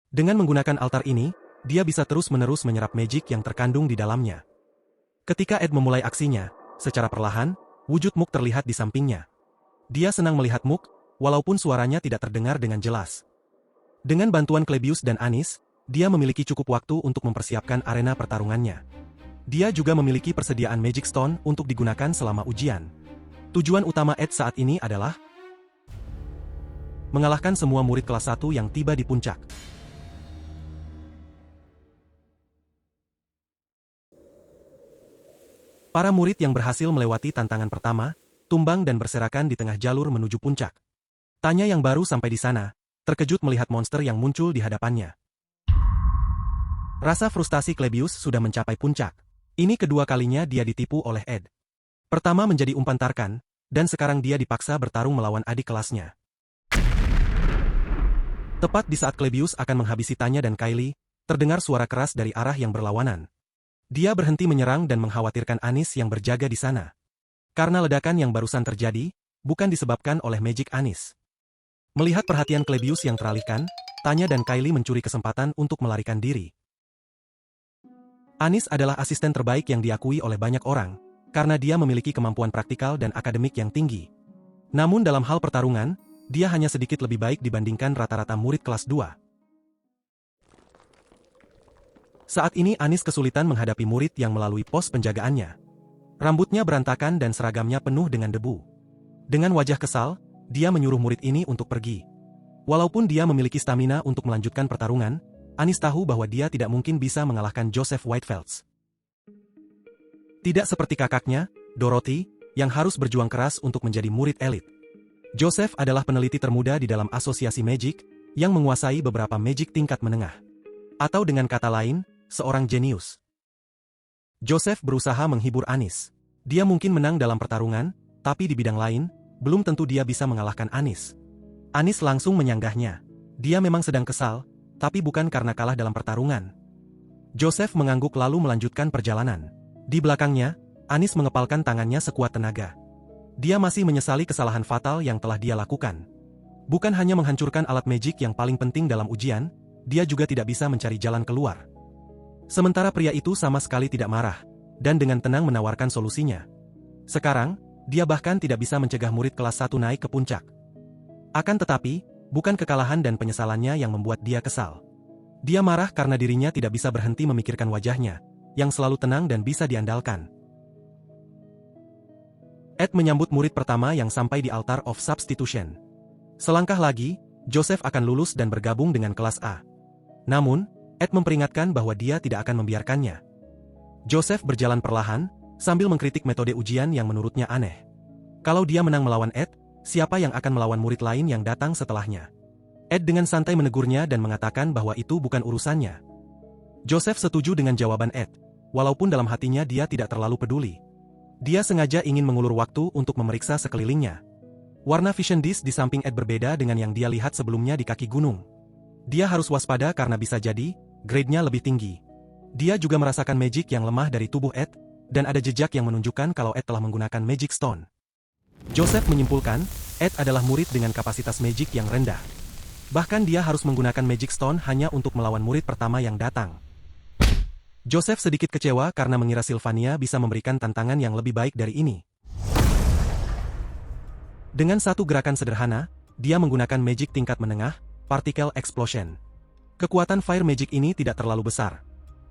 Speaker 1: Dengan menggunakan altar ini, dia bisa terus-menerus menyerap magic yang terkandung di dalamnya. Ketika Ed memulai aksinya, secara perlahan, wujud Mook terlihat di sampingnya. Dia senang melihat Mook, walaupun suaranya tidak terdengar dengan jelas. Dengan bantuan Klebius dan Anis, dia memiliki cukup waktu untuk mempersiapkan arena pertarungannya. Dia juga memiliki persediaan Magic Stone untuk digunakan selama ujian. Tujuan utama Ed saat ini adalah mengalahkan semua murid kelas 1 yang tiba di puncak. Para murid yang berhasil melewati tantangan pertama, tumbang dan berserakan di tengah jalur menuju puncak. Tanya yang baru sampai di sana, terkejut melihat monster yang muncul di hadapannya. Rasa frustasi Klebius sudah mencapai puncak. Ini kedua kalinya dia ditipu oleh Ed. Pertama menjadi umpan Tarkan, dan sekarang dia dipaksa bertarung melawan adik kelasnya. Tepat di saat Klebius akan menghabisi Tanya dan Kylie, terdengar suara keras dari arah yang berlawanan. Dia berhenti menyerang dan mengkhawatirkan Anis yang berjaga di sana. Karena ledakan yang barusan terjadi, bukan disebabkan oleh magic Anis. Melihat perhatian Klebius yang teralihkan, Tanya dan Kylie mencuri kesempatan untuk melarikan diri. Anis adalah asisten terbaik yang diakui oleh banyak orang, karena dia memiliki kemampuan praktikal dan akademik yang tinggi. Namun dalam hal pertarungan, dia hanya sedikit lebih baik dibandingkan rata-rata murid kelas 2. Saat ini Anis kesulitan menghadapi murid yang melalui pos penjagaannya. Rambutnya berantakan dan seragamnya penuh dengan debu. Dengan wajah kesal, dia menyuruh murid ini untuk pergi. Walaupun dia memiliki stamina untuk melanjutkan pertarungan, Anis tahu bahwa dia tidak mungkin bisa mengalahkan Joseph Whitefelds. Tidak seperti kakaknya, Dorothy, yang harus berjuang keras untuk menjadi murid elit. Joseph adalah peneliti termuda di dalam asosiasi magic, yang menguasai beberapa magic tingkat menengah. Atau dengan kata lain, seorang jenius. Joseph berusaha menghibur Anis. Dia mungkin menang dalam pertarungan, tapi di bidang lain, belum tentu dia bisa mengalahkan Anis. Anis langsung menyanggahnya. Dia memang sedang kesal, tapi bukan karena kalah dalam pertarungan. Joseph mengangguk lalu melanjutkan perjalanan. Di belakangnya, Anis mengepalkan tangannya sekuat tenaga. Dia masih menyesali kesalahan fatal yang telah dia lakukan. Bukan hanya menghancurkan alat magic yang paling penting dalam ujian, dia juga tidak bisa mencari jalan keluar. Sementara pria itu sama sekali tidak marah, dan dengan tenang menawarkan solusinya. Sekarang, dia bahkan tidak bisa mencegah murid kelas 1 naik ke puncak. Akan tetapi, bukan kekalahan dan penyesalannya yang membuat dia kesal. Dia marah karena dirinya tidak bisa berhenti memikirkan wajahnya, yang selalu tenang dan bisa diandalkan. Ed menyambut murid pertama yang sampai di Altar of Substitution. Selangkah lagi, Joseph akan lulus dan bergabung dengan kelas A. Namun, Ed memperingatkan bahwa dia tidak akan membiarkannya. Joseph berjalan perlahan, sambil mengkritik metode ujian yang menurutnya aneh. Kalau dia menang melawan Ed, siapa yang akan melawan murid lain yang datang setelahnya? Ed dengan santai menegurnya dan mengatakan bahwa itu bukan urusannya. Joseph setuju dengan jawaban Ed, walaupun dalam hatinya dia tidak terlalu peduli. Dia sengaja ingin mengulur waktu untuk memeriksa sekelilingnya. Warna vision disk di samping Ed berbeda dengan yang dia lihat sebelumnya di kaki gunung. Dia harus waspada karena bisa jadi, grade-nya lebih tinggi. Dia juga merasakan magic yang lemah dari tubuh Ed, dan ada jejak yang menunjukkan kalau Ed telah menggunakan Magic Stone. Joseph menyimpulkan, Ed adalah murid dengan kapasitas magic yang rendah. Bahkan dia harus menggunakan Magic Stone hanya untuk melawan murid pertama yang datang. Joseph sedikit kecewa karena mengira Sylvania bisa memberikan tantangan yang lebih baik dari ini. Dengan satu gerakan sederhana, dia menggunakan magic tingkat menengah, Particle Explosion. Kekuatan fire magic ini tidak terlalu besar.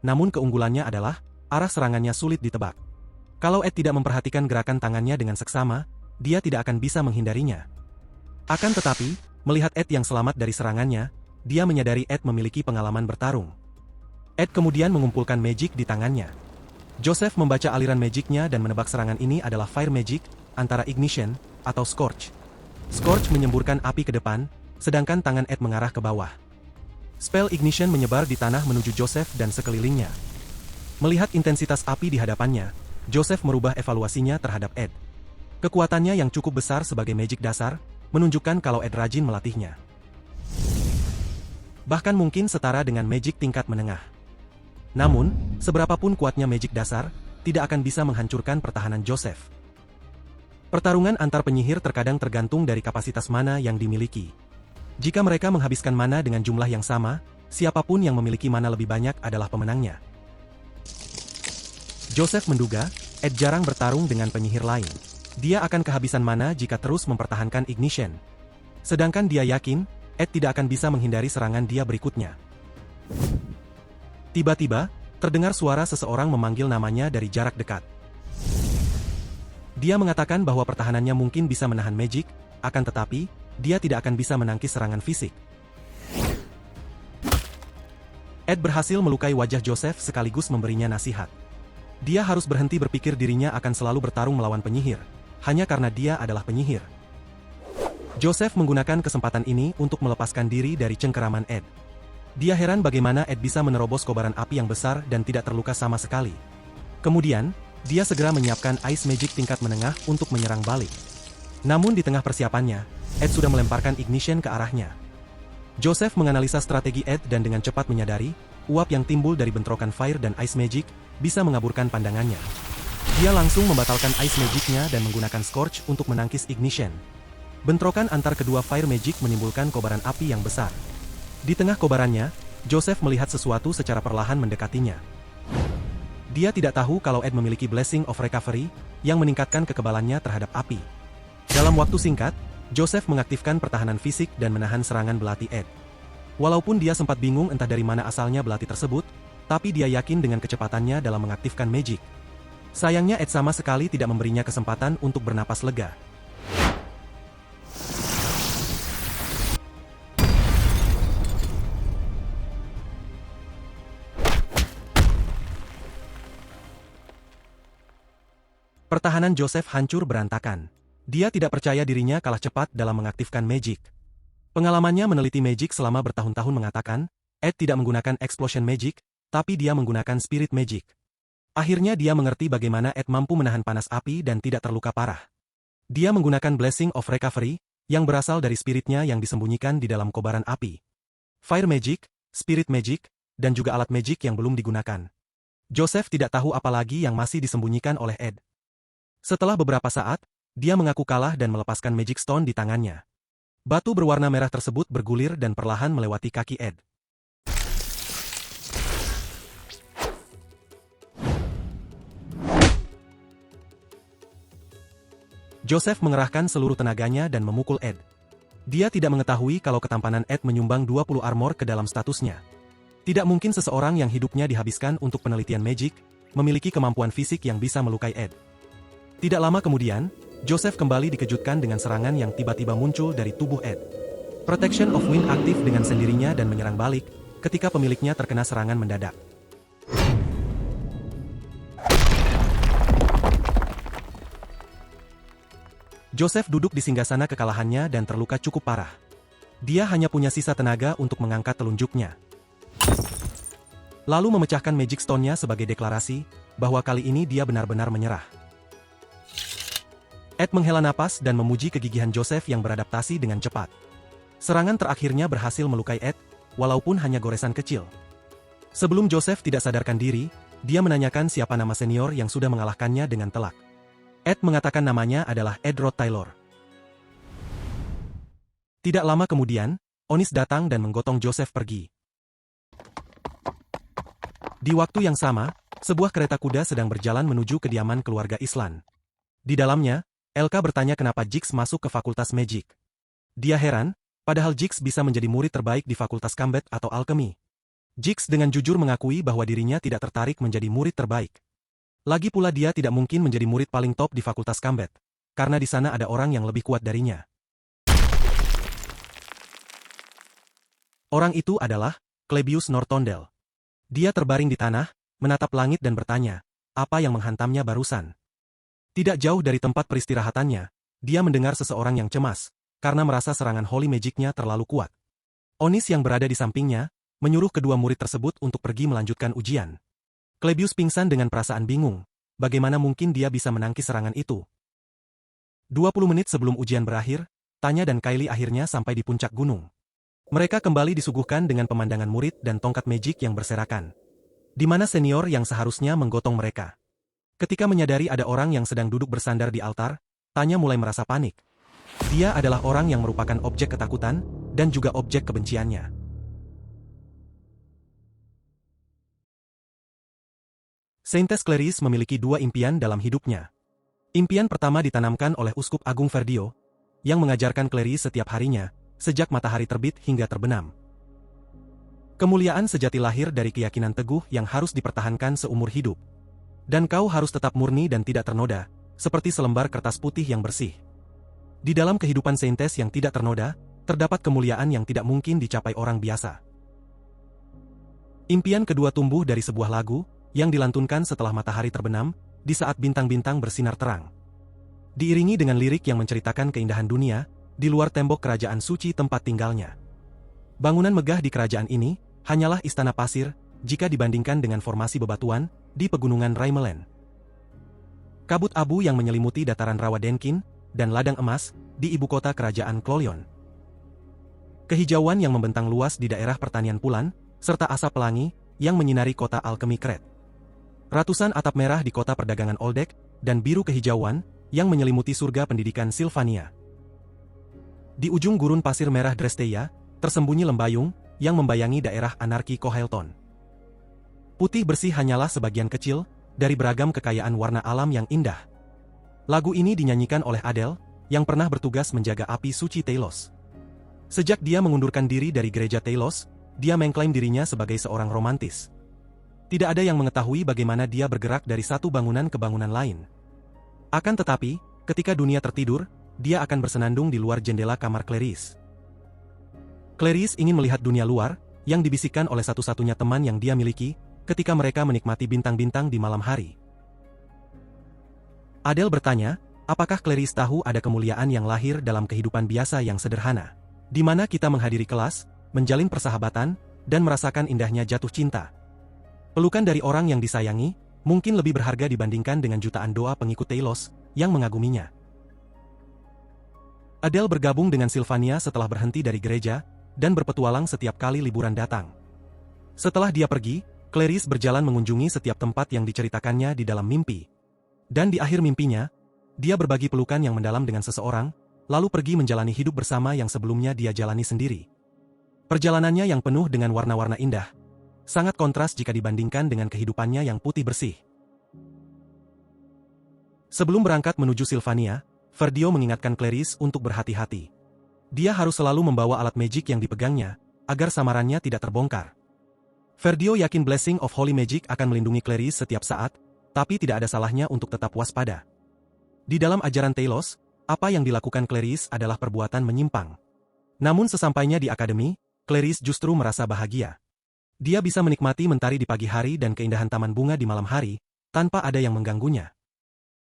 Speaker 1: Namun keunggulannya adalah, arah serangannya sulit ditebak. Kalau Ed tidak memperhatikan gerakan tangannya dengan seksama, dia tidak akan bisa menghindarinya. Akan tetapi, melihat Ed yang selamat dari serangannya, dia menyadari Ed memiliki pengalaman bertarung. Ed kemudian mengumpulkan magic di tangannya. Joseph membaca aliran magicnya dan menebak serangan ini adalah fire magic, antara ignition, atau scorch. Scorch menyemburkan api ke depan, sedangkan tangan Ed mengarah ke bawah. Spell ignition menyebar di tanah menuju Joseph dan sekelilingnya. Melihat intensitas api di hadapannya, Joseph merubah evaluasinya terhadap Ed. Kekuatannya yang cukup besar sebagai magic dasar, menunjukkan kalau Ed rajin melatihnya. Bahkan mungkin setara dengan magic tingkat menengah. Namun, seberapapun kuatnya magic dasar, tidak akan bisa menghancurkan pertahanan Joseph. Pertarungan antar penyihir terkadang tergantung dari kapasitas mana yang dimiliki. Jika mereka menghabiskan mana dengan jumlah yang sama, siapapun yang memiliki mana lebih banyak adalah pemenangnya. Joseph menduga, Ed jarang bertarung dengan penyihir lain. Dia akan kehabisan mana jika terus mempertahankan ignition. Sedangkan dia yakin, Ed tidak akan bisa menghindari serangan dia berikutnya. Tiba-tiba, terdengar suara seseorang memanggil namanya dari jarak dekat. Dia mengatakan bahwa pertahanannya mungkin bisa menahan magic, akan tetapi, dia tidak akan bisa menangkis serangan fisik. Ed berhasil melukai wajah Joseph sekaligus memberinya nasihat. Dia harus berhenti berpikir dirinya akan selalu bertarung melawan penyihir, hanya karena dia adalah penyihir. Joseph menggunakan kesempatan ini untuk melepaskan diri dari cengkeraman Ed. Dia heran bagaimana Ed bisa menerobos kobaran api yang besar dan tidak terluka sama sekali. Kemudian, dia segera menyiapkan Ice Magic tingkat menengah untuk menyerang balik. Namun di tengah persiapannya, Ed sudah melemparkan ignition ke arahnya. Joseph menganalisa strategi Ed dan dengan cepat menyadari, uap yang timbul dari bentrokan fire dan Ice Magic bisa mengaburkan pandangannya. Dia langsung membatalkan Ice Magic-nya dan menggunakan Scorch untuk menangkis ignition. Bentrokan antar kedua fire magic menimbulkan kobaran api yang besar. Di tengah kobarannya, Joseph melihat sesuatu secara perlahan mendekatinya. Dia tidak tahu kalau Ed memiliki Blessing of Recovery, yang meningkatkan kekebalannya terhadap api. Dalam waktu singkat, Joseph mengaktifkan pertahanan fisik dan menahan serangan belati Ed. Walaupun dia sempat bingung entah dari mana asalnya belati tersebut, tapi dia yakin dengan kecepatannya dalam mengaktifkan magic. Sayangnya Ed sama sekali tidak memberinya kesempatan untuk bernapas lega. Pertahanan Joseph hancur berantakan. Dia tidak percaya dirinya kalah cepat dalam mengaktifkan magic. Pengalamannya meneliti magic selama bertahun-tahun mengatakan, Ed tidak menggunakan explosion magic, tapi dia menggunakan spirit magic. Akhirnya dia mengerti bagaimana Ed mampu menahan panas api dan tidak terluka parah. Dia menggunakan Blessing of Recovery, yang berasal dari spiritnya yang disembunyikan di dalam kobaran api. Fire magic, spirit magic, dan juga alat magic yang belum digunakan. Joseph tidak tahu apa lagi yang masih disembunyikan oleh Ed. Setelah beberapa saat, dia mengaku kalah dan melepaskan magic stone di tangannya. Batu berwarna merah tersebut bergulir dan perlahan melewati kaki Ed. Joseph mengerahkan seluruh tenaganya dan memukul Ed. Dia tidak mengetahui kalau ketampanan Ed menyumbang 20 armor ke dalam statusnya. Tidak mungkin seseorang yang hidupnya dihabiskan untuk penelitian magic, memiliki kemampuan fisik yang bisa melukai Ed. Tidak lama kemudian, Joseph kembali dikejutkan dengan serangan yang tiba-tiba muncul dari tubuh Ed. Protection of Wind aktif dengan sendirinya dan menyerang balik, ketika pemiliknya terkena serangan mendadak. Joseph duduk di singgasana kekalahannya dan terluka cukup parah. Dia hanya punya sisa tenaga untuk mengangkat telunjuknya. Lalu memecahkan Magic Stone-nya sebagai deklarasi, bahwa kali ini dia benar-benar menyerah. Ed menghela napas dan memuji kegigihan Joseph yang beradaptasi dengan cepat. Serangan terakhirnya berhasil melukai Ed, walaupun hanya goresan kecil. Sebelum Joseph tidak sadarkan diri, dia menanyakan siapa nama senior yang sudah mengalahkannya dengan telak. Ed mengatakan namanya adalah Ed Rod Taylor. Tidak lama kemudian, Onis datang dan menggotong Joseph pergi. Di waktu yang sama, sebuah kereta kuda sedang berjalan menuju kediaman keluarga Islan. Di dalamnya, Elka bertanya kenapa Jix masuk ke Fakultas Magic. Dia heran, padahal Jix bisa menjadi murid terbaik di Fakultas Combat atau Alchemy. Jix dengan jujur mengakui bahwa dirinya tidak tertarik menjadi murid terbaik. Lagi pula dia tidak mungkin menjadi murid paling top di Fakultas Combat, karena di sana ada orang yang lebih kuat darinya. Orang itu adalah Klebius Nortondale. Dia terbaring di tanah, menatap langit dan bertanya, apa yang menghantamnya barusan. Tidak jauh dari tempat peristirahatannya, dia mendengar seseorang yang cemas, karena merasa serangan Holy Magic-nya terlalu kuat. Onis yang berada di sampingnya, menyuruh kedua murid tersebut untuk pergi melanjutkan ujian. Klebius pingsan dengan perasaan bingung, bagaimana mungkin dia bisa menangkis serangan itu. 20 menit sebelum ujian berakhir, Tanya dan Kylie akhirnya sampai di puncak gunung. Mereka kembali disuguhkan dengan pemandangan murid dan tongkat magic yang berserakan. Di mana senior yang seharusnya menggotong mereka. Ketika menyadari ada orang yang sedang duduk bersandar di altar, Tanya mulai merasa panik. Dia adalah orang yang merupakan objek ketakutan, dan juga objek kebenciannya. Saintess Clarice memiliki dua impian dalam hidupnya. Impian pertama ditanamkan oleh Uskup Agung Verdio, yang mengajarkan Clarice setiap harinya, sejak matahari terbit hingga terbenam. Kemuliaan sejati lahir dari keyakinan teguh yang harus dipertahankan seumur hidup. Dan kau harus tetap murni dan tidak ternoda, seperti selembar kertas putih yang bersih. Di dalam kehidupan Saintess yang tidak ternoda, terdapat kemuliaan yang tidak mungkin dicapai orang biasa. Impian kedua tumbuh dari sebuah lagu, yang dilantunkan setelah matahari terbenam, di saat bintang-bintang bersinar terang. Diiringi dengan lirik yang menceritakan keindahan dunia, di luar tembok kerajaan suci tempat tinggalnya. Bangunan megah di kerajaan ini, hanyalah istana pasir, jika dibandingkan dengan formasi bebatuan, di pegunungan Raimeland. Kabut abu yang menyelimuti dataran rawa Denkin, dan ladang emas, di ibu kota kerajaan Clolion. Kehijauan yang membentang luas di daerah pertanian Pulan, serta asap pelangi, yang menyinari kota Alchemy Kret. Ratusan atap merah di kota perdagangan Oldek, dan biru kehijauan, yang menyelimuti surga pendidikan Sylvania. Di ujung gurun pasir merah Dresteia, tersembunyi lembayung, yang membayangi daerah anarki Kohelton. Putih bersih hanyalah sebagian kecil, dari beragam kekayaan warna alam yang indah. Lagu ini dinyanyikan oleh Adele, yang pernah bertugas menjaga api suci Telos. Sejak dia mengundurkan diri dari gereja Telos, dia mengklaim dirinya sebagai seorang romantis. Tidak ada yang mengetahui bagaimana dia bergerak dari satu bangunan ke bangunan lain. Akan tetapi, ketika dunia tertidur, dia akan bersenandung di luar jendela kamar Clarice. Clarice ingin melihat dunia luar, yang dibisikkan oleh satu-satunya teman yang dia miliki, ketika mereka menikmati bintang-bintang di malam hari. Adele bertanya, apakah Clarice tahu ada kemuliaan yang lahir dalam kehidupan biasa yang sederhana, di mana kita menghadiri kelas, menjalin persahabatan, dan merasakan indahnya jatuh cinta. Pelukan dari orang yang disayangi, mungkin lebih berharga dibandingkan dengan jutaan doa pengikut Telos, yang mengaguminya. Adele bergabung dengan Sylvania setelah berhenti dari gereja, dan berpetualang setiap kali liburan datang. Setelah dia pergi, Clarice berjalan mengunjungi setiap tempat yang diceritakannya di dalam mimpi. Dan di akhir mimpinya, dia berbagi pelukan yang mendalam dengan seseorang, lalu pergi menjalani hidup bersama yang sebelumnya dia jalani sendiri. Perjalanannya yang penuh dengan warna-warna indah, sangat kontras jika dibandingkan dengan kehidupannya yang putih bersih. Sebelum berangkat menuju Sylvania, Ferdio mengingatkan Clarice untuk berhati-hati. Dia harus selalu membawa alat magic yang dipegangnya, agar samarannya tidak terbongkar. Ferdio yakin Blessing of Holy Magic akan melindungi Clarice setiap saat, tapi tidak ada salahnya untuk tetap waspada. Di dalam ajaran Telos, apa yang dilakukan Clarice adalah perbuatan menyimpang. Namun sesampainya di akademi, Clarice justru merasa bahagia. Dia bisa menikmati mentari di pagi hari dan keindahan taman bunga di malam hari, tanpa ada yang mengganggunya.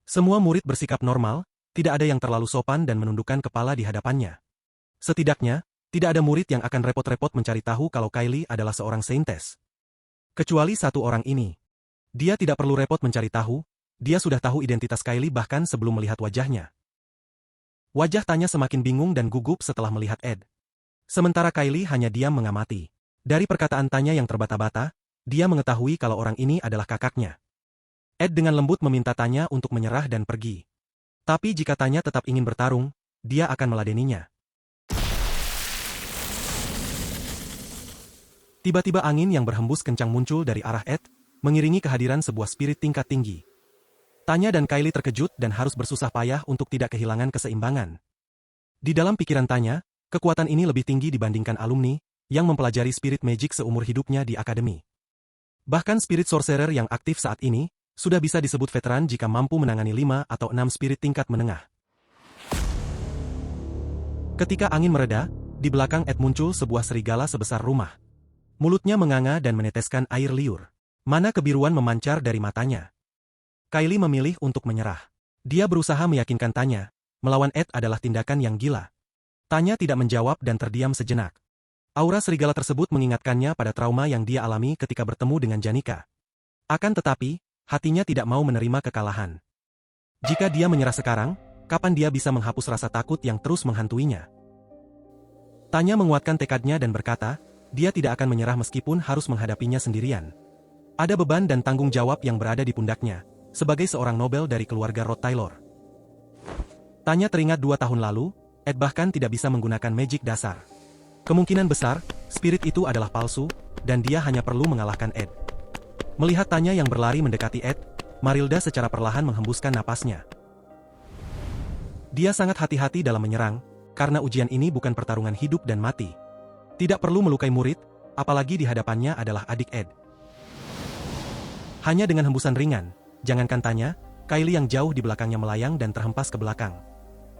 Speaker 1: Semua murid bersikap normal, tidak ada yang terlalu sopan dan menundukkan kepala di hadapannya. Setidaknya, tidak ada murid yang akan repot-repot mencari tahu kalau Kylie adalah seorang saintess. Kecuali satu orang ini. Dia tidak perlu repot mencari tahu, dia sudah tahu identitas Kylie bahkan sebelum melihat wajahnya. Wajah Tanya semakin bingung dan gugup setelah melihat Ed. Sementara Kylie hanya diam mengamati. Dari perkataan Tanya yang terbata-bata, dia mengetahui kalau orang ini adalah kakaknya. Ed dengan lembut meminta Tanya untuk menyerah dan pergi. Tapi jika Tanya tetap ingin bertarung, dia akan meladeninya. Tiba-tiba angin yang berhembus kencang muncul dari arah Ed, mengiringi kehadiran sebuah spirit tingkat tinggi. Tanya dan Kylie terkejut dan harus bersusah payah untuk tidak kehilangan keseimbangan. Di dalam pikiran Tanya, kekuatan ini lebih tinggi dibandingkan alumni, yang mempelajari spirit magic seumur hidupnya di akademi. Bahkan spirit sorcerer yang aktif saat ini, sudah bisa disebut veteran jika mampu menangani 5 atau 6 spirit tingkat menengah. Ketika angin mereda, di belakang Ed muncul sebuah serigala sebesar rumah. Mulutnya menganga dan meneteskan air liur. Mana kebiruan memancar dari matanya. Kylie memilih untuk menyerah. Dia berusaha meyakinkan Tanya, melawan Ed adalah tindakan yang gila. Tanya tidak menjawab dan terdiam sejenak. Aura serigala tersebut mengingatkannya pada trauma yang dia alami ketika bertemu dengan Janika. Akan tetapi, hatinya tidak mau menerima kekalahan. Jika dia menyerah sekarang, kapan dia bisa menghapus rasa takut yang terus menghantuinya? Tanya menguatkan tekadnya dan berkata, dia tidak akan menyerah meskipun harus menghadapinya sendirian. Ada beban dan tanggung jawab yang berada di pundaknya, sebagai seorang Nobel dari keluarga Rod Taylor. Tanya teringat 2 tahun lalu, Ed bahkan tidak bisa menggunakan magic dasar. Kemungkinan besar, spirit itu adalah palsu, dan dia hanya perlu mengalahkan Ed. Melihat Tanya yang berlari mendekati Ed, Marilda secara perlahan menghembuskan napasnya. Dia sangat hati-hati dalam menyerang, karena ujian ini bukan pertarungan hidup dan mati. Tidak perlu melukai murid, apalagi di hadapannya adalah adik Ed. Hanya dengan hembusan ringan, jangankan Tanya, Kylie yang jauh di belakangnya melayang dan terhempas ke belakang.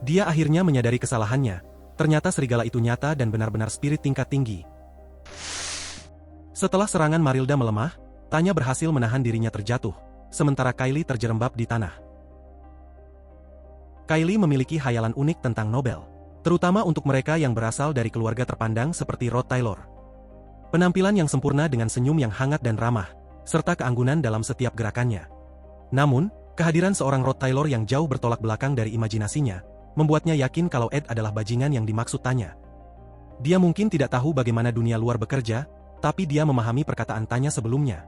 Speaker 1: Dia akhirnya menyadari kesalahannya, ternyata serigala itu nyata dan benar-benar spirit tingkat tinggi. Setelah serangan Marilda melemah, Tanya berhasil menahan dirinya terjatuh, sementara Kylie terjerembab di tanah. Kylie memiliki hayalan unik tentang Nobel, terutama untuk mereka yang berasal dari keluarga terpandang seperti Rod Taylor. Penampilan yang sempurna dengan senyum yang hangat dan ramah, serta keanggunan dalam setiap gerakannya. Namun, kehadiran seorang Rod Taylor yang jauh bertolak belakang dari imajinasinya, membuatnya yakin kalau Ed adalah bajingan yang dimaksud Tanya. Dia mungkin tidak tahu bagaimana dunia luar bekerja, tapi dia memahami perkataan Tanya sebelumnya.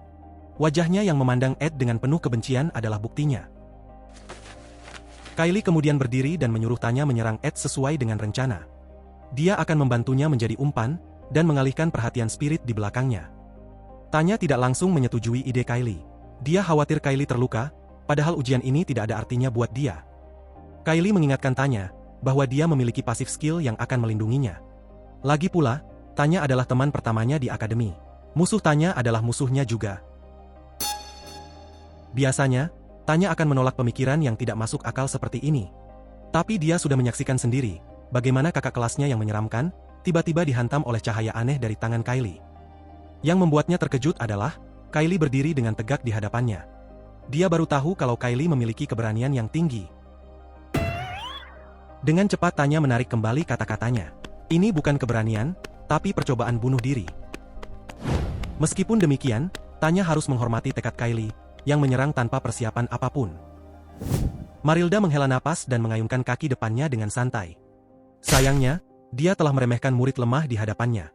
Speaker 1: Wajahnya yang memandang Ed dengan penuh kebencian adalah buktinya. Kylie kemudian berdiri dan menyuruh Tanya menyerang Ed sesuai dengan rencana. Dia akan membantunya menjadi umpan, dan mengalihkan perhatian spirit di belakangnya. Tanya tidak langsung menyetujui ide Kylie. Dia khawatir Kylie terluka, padahal ujian ini tidak ada artinya buat dia. Kylie mengingatkan Tanya, bahwa dia memiliki pasif skill yang akan melindunginya. Lagi pula, Tanya adalah teman pertamanya di akademi. Musuh Tanya adalah musuhnya juga. Biasanya, Tanya akan menolak pemikiran yang tidak masuk akal seperti ini. Tapi dia sudah menyaksikan sendiri, bagaimana kakak kelasnya yang menyeramkan, tiba-tiba dihantam oleh cahaya aneh dari tangan Kylie. Yang membuatnya terkejut adalah, Kylie berdiri dengan tegak di hadapannya. Dia baru tahu kalau Kylie memiliki keberanian yang tinggi. Dengan cepat Tanya menarik kembali kata-katanya. Ini bukan keberanian, tapi percobaan bunuh diri. Meskipun demikian, Tanya harus menghormati tekad Kylie, yang menyerang tanpa persiapan apapun. Marilda menghela napas dan mengayunkan kaki depannya dengan santai. Sayangnya, dia telah meremehkan murid lemah di hadapannya.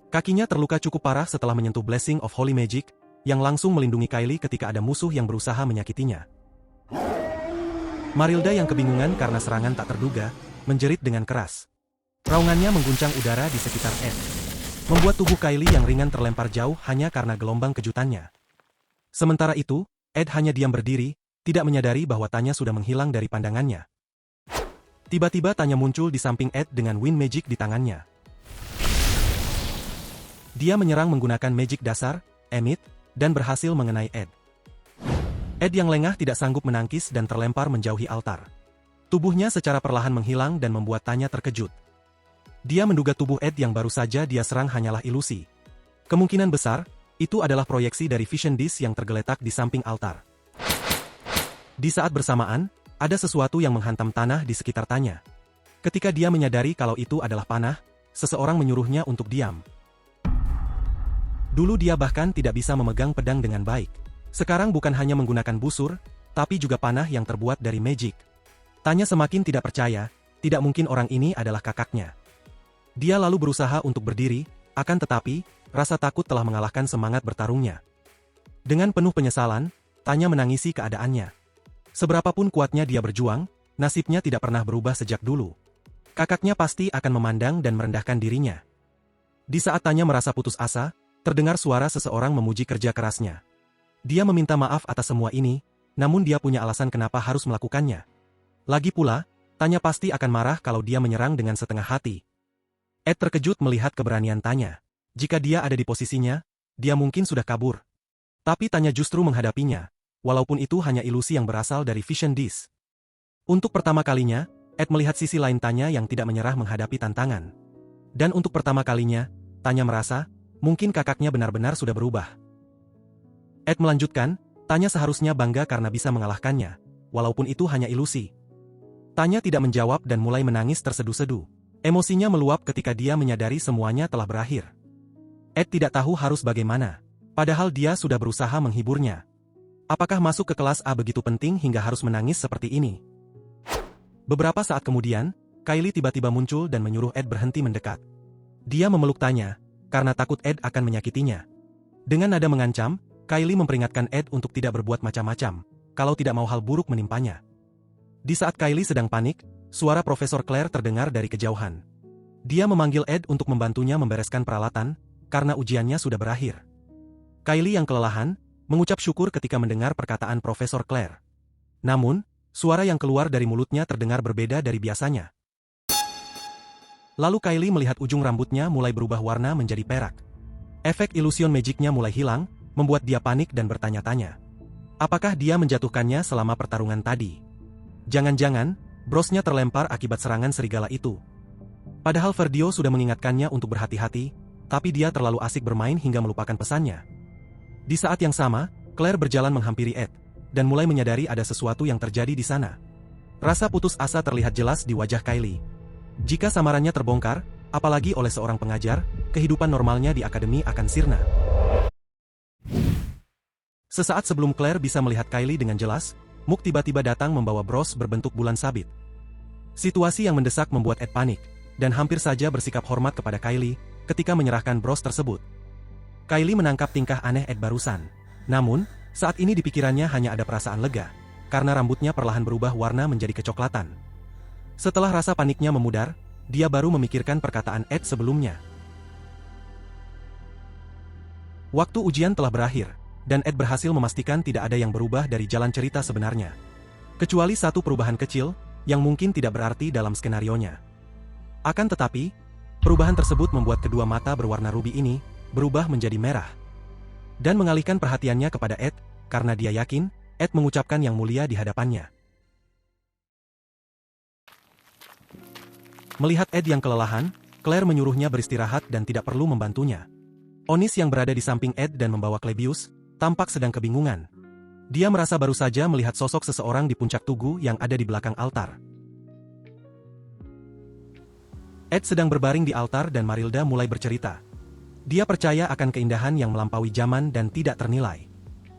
Speaker 1: Kakinya terluka cukup parah setelah menyentuh Blessing of Holy Magic, yang langsung melindungi Kylie ketika ada musuh yang berusaha menyakitinya. Marilda yang kebingungan karena serangan tak terduga, menjerit dengan keras. Raungannya mengguncang udara di sekitar Ed, membuat tubuh Kylie yang ringan terlempar jauh hanya karena gelombang kejutannya. Sementara itu, Ed hanya diam berdiri, tidak menyadari bahwa Tanya sudah menghilang dari pandangannya. Tiba-tiba Tanya muncul di samping Ed dengan Wind Magic di tangannya. Dia menyerang menggunakan magic dasar, Emit, dan berhasil mengenai Ed. Ed yang lengah tidak sanggup menangkis dan terlempar menjauhi altar. Tubuhnya secara perlahan menghilang dan membuat Tanya terkejut. Dia menduga tubuh Ed yang baru saja dia serang hanyalah ilusi. Kemungkinan besar, itu adalah proyeksi dari Vision Disc yang tergeletak di samping altar. Di saat bersamaan, ada sesuatu yang menghantam tanah di sekitar Tanya. Ketika dia menyadari kalau itu adalah panah, seseorang menyuruhnya untuk diam. Dulu dia bahkan tidak bisa memegang pedang dengan baik. Sekarang bukan hanya menggunakan busur, tapi juga panah yang terbuat dari magic. Tanya semakin tidak percaya, tidak mungkin orang ini adalah kakaknya. Dia lalu berusaha untuk berdiri, akan tetapi, rasa takut telah mengalahkan semangat bertarungnya. Dengan penuh penyesalan, Tanya menangisi keadaannya. Seberapapun kuatnya dia berjuang, nasibnya tidak pernah berubah sejak dulu. Kakaknya pasti akan memandang dan merendahkan dirinya. Di saat Tanya merasa putus asa, terdengar suara seseorang memuji kerja kerasnya. Dia meminta maaf atas semua ini, namun dia punya alasan kenapa harus melakukannya. Lagi pula, Tanya pasti akan marah kalau dia menyerang dengan setengah hati. Ed terkejut melihat keberanian Tanya. Jika dia ada di posisinya, dia mungkin sudah kabur. Tapi Tanya justru menghadapinya, walaupun itu hanya ilusi yang berasal dari Vision Disc. Untuk pertama kalinya, Ed melihat sisi lain Tanya yang tidak menyerah menghadapi tantangan. Dan untuk pertama kalinya, Tanya merasa, mungkin kakaknya benar-benar sudah berubah. Ed melanjutkan, Tanya seharusnya bangga karena bisa mengalahkannya, walaupun itu hanya ilusi. Tanya tidak menjawab dan mulai menangis terseduh-seduh. Emosinya meluap ketika dia menyadari semuanya telah berakhir. Ed tidak tahu harus bagaimana, padahal dia sudah berusaha menghiburnya. Apakah masuk ke kelas A begitu penting hingga harus menangis seperti ini? Beberapa saat kemudian, Kylie tiba-tiba muncul dan menyuruh Ed berhenti mendekat. Dia memeluk Tanya, karena takut Ed akan menyakitinya. Dengan nada mengancam, Kylie memperingatkan Ed untuk tidak berbuat macam-macam, kalau tidak mau hal buruk menimpanya. Di saat Kylie sedang panik, suara Profesor Claire terdengar dari kejauhan. Dia memanggil Ed untuk membantunya membereskan peralatan, karena ujiannya sudah berakhir. Kylie yang kelelahan, mengucap syukur ketika mendengar perkataan Profesor Claire. Namun, suara yang keluar dari mulutnya terdengar berbeda dari biasanya. Lalu Kylie melihat ujung rambutnya mulai berubah warna menjadi perak. Efek ilusion magicnya mulai hilang, membuat dia panik dan bertanya-tanya. Apakah dia menjatuhkannya selama pertarungan tadi? Jangan-jangan, brosnya terlempar akibat serangan serigala itu. Padahal Verdio sudah mengingatkannya untuk berhati-hati, tapi dia terlalu asik bermain hingga melupakan pesannya. Di saat yang sama, Claire berjalan menghampiri Ed, dan mulai menyadari ada sesuatu yang terjadi di sana. Rasa putus asa terlihat jelas di wajah Kylie. Jika samarannya terbongkar, apalagi oleh seorang pengajar, kehidupan normalnya di akademi akan sirna. Sesaat sebelum Claire bisa melihat Kylie dengan jelas, Mook tiba-tiba datang membawa bros berbentuk bulan sabit. Situasi yang mendesak membuat Ed panik, dan hampir saja bersikap hormat kepada Kylie ketika menyerahkan bros tersebut. Kylie menangkap tingkah aneh Ed barusan. Namun, saat ini di pikirannya hanya ada perasaan lega, karena rambutnya perlahan berubah warna menjadi kecoklatan. Setelah rasa paniknya memudar, dia baru memikirkan perkataan Ed sebelumnya. Waktu ujian telah berakhir, dan Ed berhasil memastikan tidak ada yang berubah dari jalan cerita sebenarnya. Kecuali satu perubahan kecil, yang mungkin tidak berarti dalam skenarionya. Akan tetapi, perubahan tersebut membuat kedua mata berwarna ruby ini berubah menjadi merah. Dan mengalihkan perhatiannya kepada Ed, karena dia yakin, Ed mengucapkan yang mulia di hadapannya. Melihat Ed yang kelelahan, Claire menyuruhnya beristirahat dan tidak perlu membantunya. Onis yang berada di samping Ed dan membawa Klebius, tampak sedang kebingungan. Dia merasa baru saja melihat sosok seseorang di puncak tugu yang ada di belakang altar. Ed sedang berbaring di altar dan Marilda mulai bercerita. Dia percaya akan keindahan yang melampaui zaman dan tidak ternilai.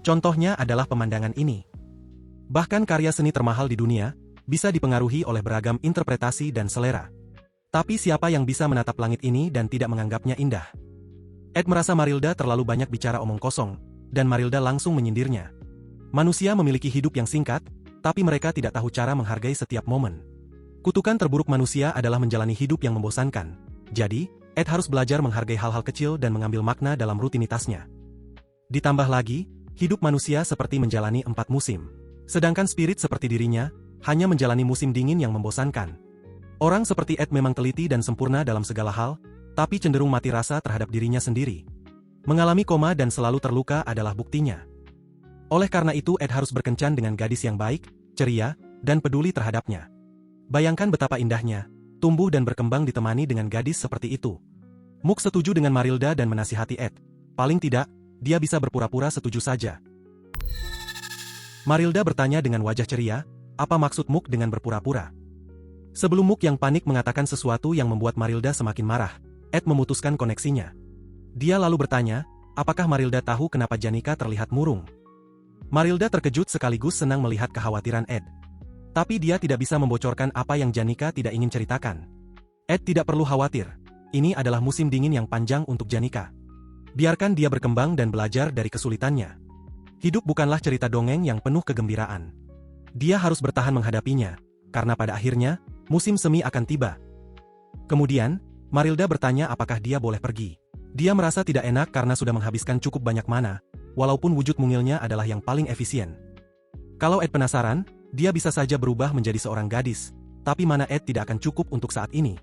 Speaker 1: Contohnya adalah pemandangan ini. Bahkan karya seni termahal di dunia, bisa dipengaruhi oleh beragam interpretasi dan selera. Tapi siapa yang bisa menatap langit ini dan tidak menganggapnya indah? Ed merasa Marilda terlalu banyak bicara omong kosong, dan Marilda langsung menyindirnya. Manusia memiliki hidup yang singkat, tapi mereka tidak tahu cara menghargai setiap momen. Kutukan terburuk manusia adalah menjalani hidup yang membosankan. Jadi, Ed harus belajar menghargai hal-hal kecil dan mengambil makna dalam rutinitasnya. Ditambah lagi, hidup manusia seperti menjalani 4 musim. Sedangkan spirit seperti dirinya, hanya menjalani musim dingin yang membosankan. Orang seperti Ed memang teliti dan sempurna dalam segala hal, tapi cenderung mati rasa terhadap dirinya sendiri. Mengalami koma dan selalu terluka adalah buktinya. Oleh karena itu Ed harus berkencan dengan gadis yang baik, ceria, dan peduli terhadapnya. Bayangkan betapa indahnya, tumbuh dan berkembang ditemani dengan gadis seperti itu. Mook setuju dengan Marilda dan menasihati Ed. Paling tidak, dia bisa berpura-pura setuju saja. Marilda bertanya dengan wajah ceria, apa maksud Mook dengan berpura-pura? Sebelum Mook yang panik mengatakan sesuatu yang membuat Marilda semakin marah, Ed memutuskan koneksinya. Dia lalu bertanya, apakah Marilda tahu kenapa Janika terlihat murung? Marilda terkejut sekaligus senang melihat kekhawatiran Ed. Tapi dia tidak bisa membocorkan apa yang Janika tidak ingin ceritakan. Ed tidak perlu khawatir, ini adalah musim dingin yang panjang untuk Janika. Biarkan dia berkembang dan belajar dari kesulitannya. Hidup bukanlah cerita dongeng yang penuh kegembiraan. Dia harus bertahan menghadapinya, karena pada akhirnya, musim semi akan tiba. Kemudian, Marilda bertanya apakah dia boleh pergi. Dia merasa tidak enak karena sudah menghabiskan cukup banyak mana, walaupun wujud mungilnya adalah yang paling efisien. Kalau Ed penasaran, dia bisa saja berubah menjadi seorang gadis, tapi mana Ed tidak akan cukup untuk saat ini.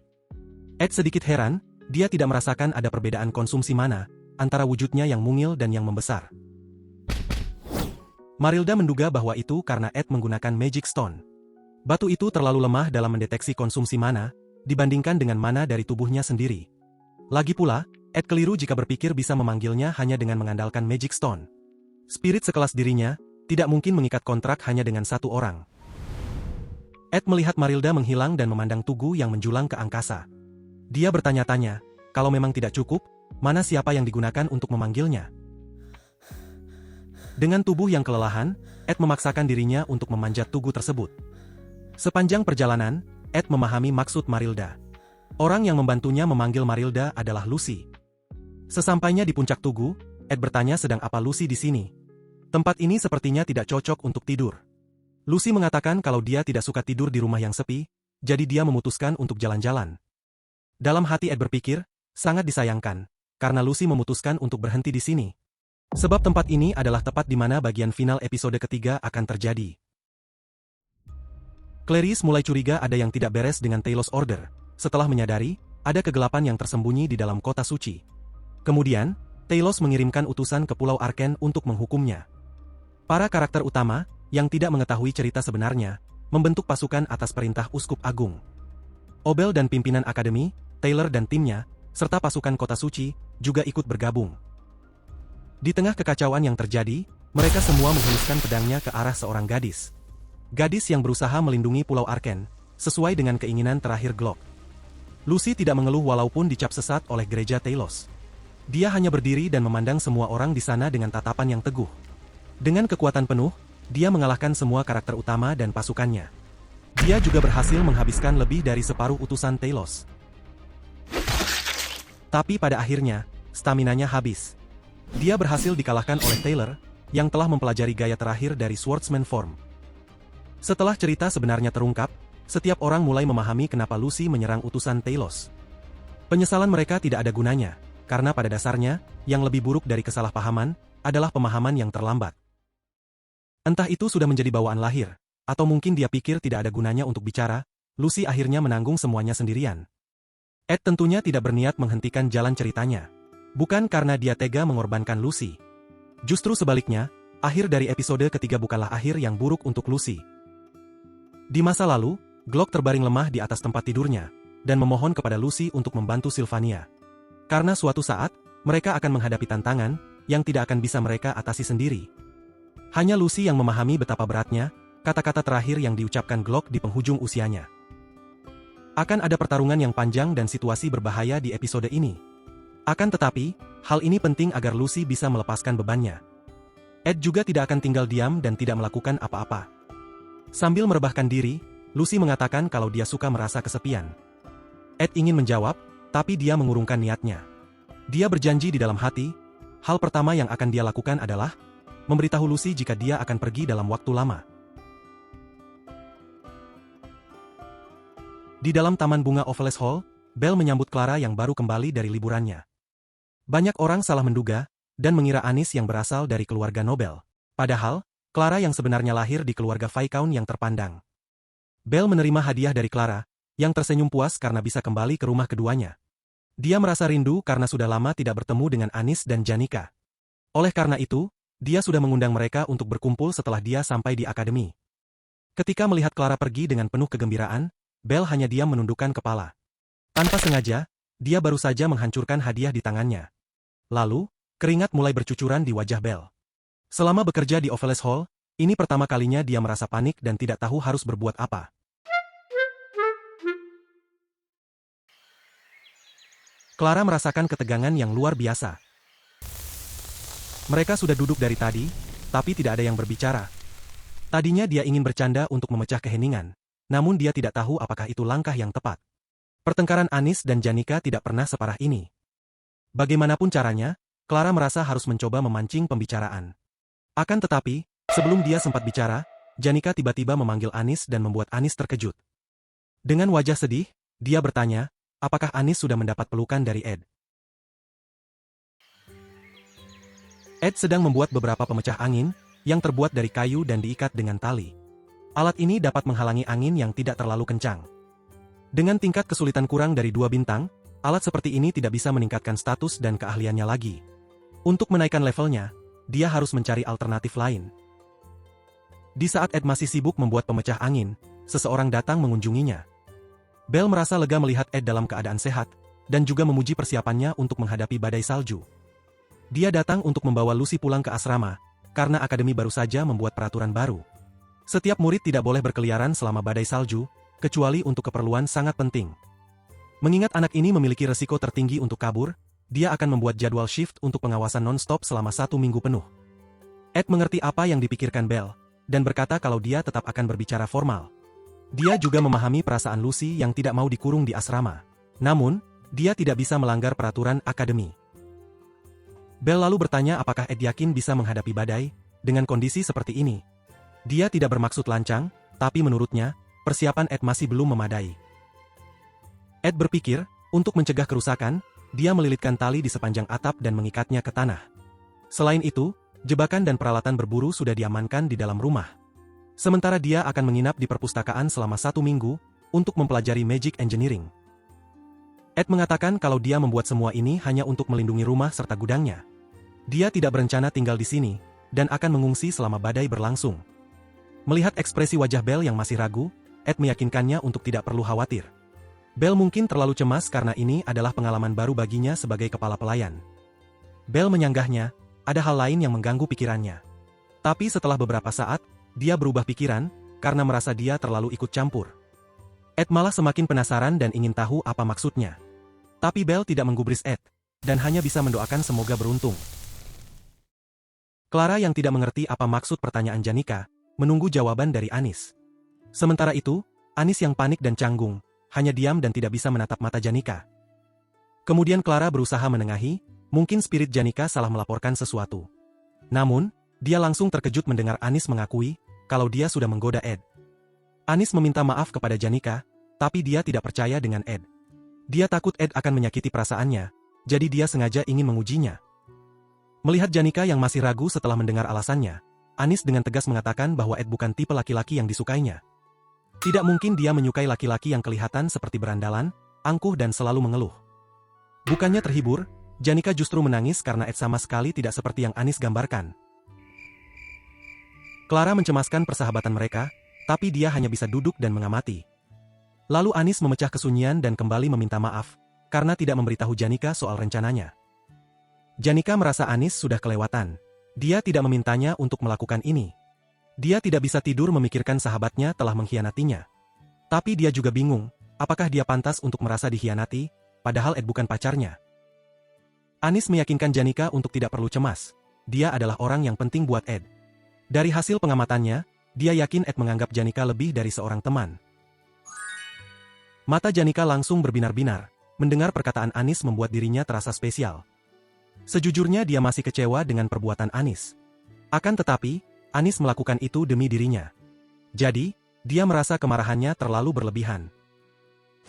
Speaker 1: Ed sedikit heran, dia tidak merasakan ada perbedaan konsumsi mana, antara wujudnya yang mungil dan yang membesar. Marilda menduga bahwa itu karena Ed menggunakan Magic Stone. Batu itu terlalu lemah dalam mendeteksi konsumsi mana, dibandingkan dengan mana dari tubuhnya sendiri. Lagi pula, Ed keliru jika berpikir bisa memanggilnya hanya dengan mengandalkan Magic Stone. Spirit sekelas dirinya, tidak mungkin mengikat kontrak hanya dengan satu orang. Ed melihat Marilda menghilang dan memandang tugu yang menjulang ke angkasa. Dia bertanya-tanya, kalau memang tidak cukup, mana siapa yang digunakan untuk memanggilnya? Dengan tubuh yang kelelahan, Ed memaksakan dirinya untuk memanjat tugu tersebut. Sepanjang perjalanan, Ed memahami maksud Marilda. Orang yang membantunya memanggil Marilda adalah Lucy. Sesampainya di puncak tugu, Ed bertanya sedang apa Lucy di sini. Tempat ini sepertinya tidak cocok untuk tidur. Lucy mengatakan kalau dia tidak suka tidur di rumah yang sepi, jadi dia memutuskan untuk jalan-jalan. Dalam hati Ed berpikir, sangat disayangkan, karena Lucy memutuskan untuk berhenti di sini. Sebab tempat ini adalah tepat di mana bagian final episode ketiga akan terjadi. Clarice mulai curiga ada yang tidak beres dengan Talos Order, setelah menyadari, ada kegelapan yang tersembunyi di dalam kota suci. Kemudian, Talos mengirimkan utusan ke Pulau Arken untuk menghukumnya. Para karakter utama, yang tidak mengetahui cerita sebenarnya, membentuk pasukan atas perintah Uskup Agung. Obel dan pimpinan Akademi, Taylor dan timnya, serta pasukan kota suci, juga ikut bergabung. Di tengah kekacauan yang terjadi, mereka semua menghenuskan pedangnya ke arah seorang gadis. Gadis yang berusaha melindungi Pulau Arken, sesuai dengan keinginan terakhir Glock. Lucy tidak mengeluh walaupun dicap sesat oleh gereja Talos. Dia hanya berdiri dan memandang semua orang di sana dengan tatapan yang teguh. Dengan kekuatan penuh, dia mengalahkan semua karakter utama dan pasukannya. Dia juga berhasil menghabiskan lebih dari separuh utusan Talos. Tapi pada akhirnya, staminanya habis. Dia berhasil dikalahkan oleh Taylor, yang telah mempelajari gaya terakhir dari Swordsman Form. Setelah cerita sebenarnya terungkap, setiap orang mulai memahami kenapa Lucy menyerang utusan Talos. Penyesalan mereka tidak ada gunanya, karena pada dasarnya, yang lebih buruk dari kesalahpahaman, adalah pemahaman yang terlambat. Entah itu sudah menjadi bawaan lahir, atau mungkin dia pikir tidak ada gunanya untuk bicara, Lucy akhirnya menanggung semuanya sendirian. Ed tentunya tidak berniat menghentikan jalan ceritanya. Bukan karena dia tega mengorbankan Lucy. Justru sebaliknya, akhir dari episode ketiga bukanlah akhir yang buruk untuk Lucy. Di masa lalu, Glock terbaring lemah di atas tempat tidurnya, dan memohon kepada Lucy untuk membantu Sylvania. Karena suatu saat, mereka akan menghadapi tantangan, yang tidak akan bisa mereka atasi sendiri. Hanya Lucy yang memahami betapa beratnya, kata-kata terakhir yang diucapkan Glock di penghujung usianya. Akan ada pertarungan yang panjang dan situasi berbahaya di episode ini. Akan tetapi, hal ini penting agar Lucy bisa melepaskan bebannya. Ed juga tidak akan tinggal diam dan tidak melakukan apa-apa. Sambil merebahkan diri, Lucy mengatakan kalau dia suka merasa kesepian. Ed ingin menjawab, tapi dia mengurungkan niatnya. Dia berjanji di dalam hati, hal pertama yang akan dia lakukan adalah memberitahu Lucy jika dia akan pergi dalam waktu lama. Di dalam taman bunga Ovales Hall, Belle menyambut Clara yang baru kembali dari liburannya. Banyak orang salah menduga dan mengira Anis yang berasal dari keluarga Nobel. Padahal, Clara yang sebenarnya lahir di keluarga Viscount yang terpandang. Belle menerima hadiah dari Clara, yang tersenyum puas karena bisa kembali ke rumah keduanya. Dia merasa rindu karena sudah lama tidak bertemu dengan Anis dan Janika. Oleh karena itu, dia sudah mengundang mereka untuk berkumpul setelah dia sampai di akademi. Ketika melihat Clara pergi dengan penuh kegembiraan, Belle hanya diam menundukkan kepala. Tanpa sengaja, dia baru saja menghancurkan hadiah di tangannya. Lalu, keringat mulai bercucuran di wajah Belle. Selama bekerja di Ovales Hall, ini pertama kalinya dia merasa panik dan tidak tahu harus berbuat apa. Clara merasakan ketegangan yang luar biasa. Mereka sudah duduk dari tadi, tapi tidak ada yang berbicara. Tadinya dia ingin bercanda untuk memecah keheningan, namun dia tidak tahu apakah itu langkah yang tepat. Pertengkaran Anis dan Janika tidak pernah separah ini. Bagaimanapun caranya, Clara merasa harus mencoba memancing pembicaraan. Akan tetapi, sebelum dia sempat bicara, Janika tiba-tiba memanggil Anis dan membuat Anis terkejut. Dengan wajah sedih, dia bertanya, apakah Anis sudah mendapat pelukan dari Ed? Ed sedang membuat beberapa pemecah angin, yang terbuat dari kayu dan diikat dengan tali. Alat ini dapat menghalangi angin yang tidak terlalu kencang. Dengan tingkat kesulitan kurang dari 2 bintang, alat seperti ini tidak bisa meningkatkan status dan keahliannya lagi. Untuk menaikkan levelnya, dia harus mencari alternatif lain. Di saat Ed masih sibuk membuat pemecah angin, seseorang datang mengunjunginya. Belle merasa lega melihat Ed dalam keadaan sehat, dan juga memuji persiapannya untuk menghadapi badai salju. Dia datang untuk membawa Lucy pulang ke asrama, karena akademi baru saja membuat peraturan baru. Setiap murid tidak boleh berkeliaran selama badai salju, kecuali untuk keperluan sangat penting. Mengingat anak ini memiliki resiko tertinggi untuk kabur, dia akan membuat jadwal shift untuk pengawasan non-stop selama 1 minggu penuh. Ed mengerti apa yang dipikirkan Belle, dan berkata kalau dia tetap akan berbicara formal. Dia juga memahami perasaan Lucy yang tidak mau dikurung di asrama. Namun, dia tidak bisa melanggar peraturan akademi. Belle lalu bertanya apakah Ed yakin bisa menghadapi badai, dengan kondisi seperti ini. Dia tidak bermaksud lancang, tapi menurutnya, persiapan Ed masih belum memadai. Ed berpikir, untuk mencegah kerusakan, dia melilitkan tali di sepanjang atap dan mengikatnya ke tanah. Selain itu, jebakan dan peralatan berburu sudah diamankan di dalam rumah. Sementara dia akan menginap di perpustakaan selama 1 minggu, untuk mempelajari magic engineering. Ed mengatakan kalau dia membuat semua ini hanya untuk melindungi rumah serta gudangnya. Dia tidak berencana tinggal di sini, dan akan mengungsi selama badai berlangsung. Melihat ekspresi wajah Belle yang masih ragu, Ed meyakinkannya untuk tidak perlu khawatir. Belle mungkin terlalu cemas karena ini adalah pengalaman baru baginya sebagai kepala pelayan. Belle menyanggahnya, ada hal lain yang mengganggu pikirannya. Tapi setelah beberapa saat, dia berubah pikiran, karena merasa dia terlalu ikut campur. Ed malah semakin penasaran dan ingin tahu apa maksudnya. Tapi Belle tidak menggubris Ed, dan hanya bisa mendoakan semoga beruntung. Clara yang tidak mengerti apa maksud pertanyaan Janika, menunggu jawaban dari Anis. Sementara itu, Anis yang panik dan canggung, hanya diam dan tidak bisa menatap mata Janika. Kemudian Clara berusaha menengahi, mungkin spirit Janika salah melaporkan sesuatu. Namun, dia langsung terkejut mendengar Anis mengakui, kalau dia sudah menggoda Ed. Anis meminta maaf kepada Janika, tapi dia tidak percaya dengan Ed. Dia takut Ed akan menyakiti perasaannya, jadi dia sengaja ingin mengujinya. Melihat Janika yang masih ragu setelah mendengar alasannya, Anis dengan tegas mengatakan bahwa Ed bukan tipe laki-laki yang disukainya. Tidak mungkin dia menyukai laki-laki yang kelihatan seperti berandalan, angkuh dan selalu mengeluh. Bukannya terhibur, Janika justru menangis karena Ed sama sekali tidak seperti yang Anis gambarkan. Clara mencemaskan persahabatan mereka, tapi dia hanya bisa duduk dan mengamati. Lalu Anis memecah kesunyian dan kembali meminta maaf, karena tidak memberitahu Janika soal rencananya. Janika merasa Anis sudah kelewatan. Dia tidak memintanya untuk melakukan ini. Dia tidak bisa tidur memikirkan sahabatnya telah mengkhianatinya. Tapi dia juga bingung, apakah dia pantas untuk merasa dikhianati, padahal Ed bukan pacarnya. Anis meyakinkan Janika untuk tidak perlu cemas. Dia adalah orang yang penting buat Ed. Dari hasil pengamatannya, dia yakin Ed menganggap Janika lebih dari seorang teman. Mata Janika langsung berbinar-binar, mendengar perkataan Anis membuat dirinya terasa spesial. Sejujurnya dia masih kecewa dengan perbuatan Anis. Akan tetapi, Anis melakukan itu demi dirinya. Jadi, dia merasa kemarahannya terlalu berlebihan.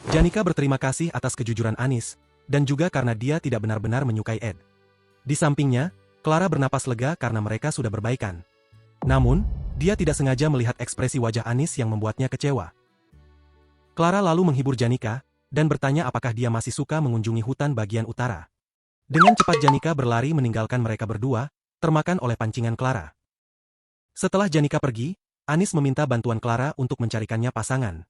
Speaker 1: Janika berterima kasih atas kejujuran Anis, dan juga karena dia tidak benar-benar menyukai Ed. Di sampingnya, Clara bernapas lega karena mereka sudah berbaikan. Namun, dia tidak sengaja melihat ekspresi wajah Anis yang membuatnya kecewa. Clara lalu menghibur Janika, dan bertanya apakah dia masih suka mengunjungi hutan bagian utara. Dengan cepat Janika berlari meninggalkan mereka berdua, termakan oleh pancingan Clara. Setelah Janika pergi, Anis meminta bantuan Clara untuk mencarikannya pasangan.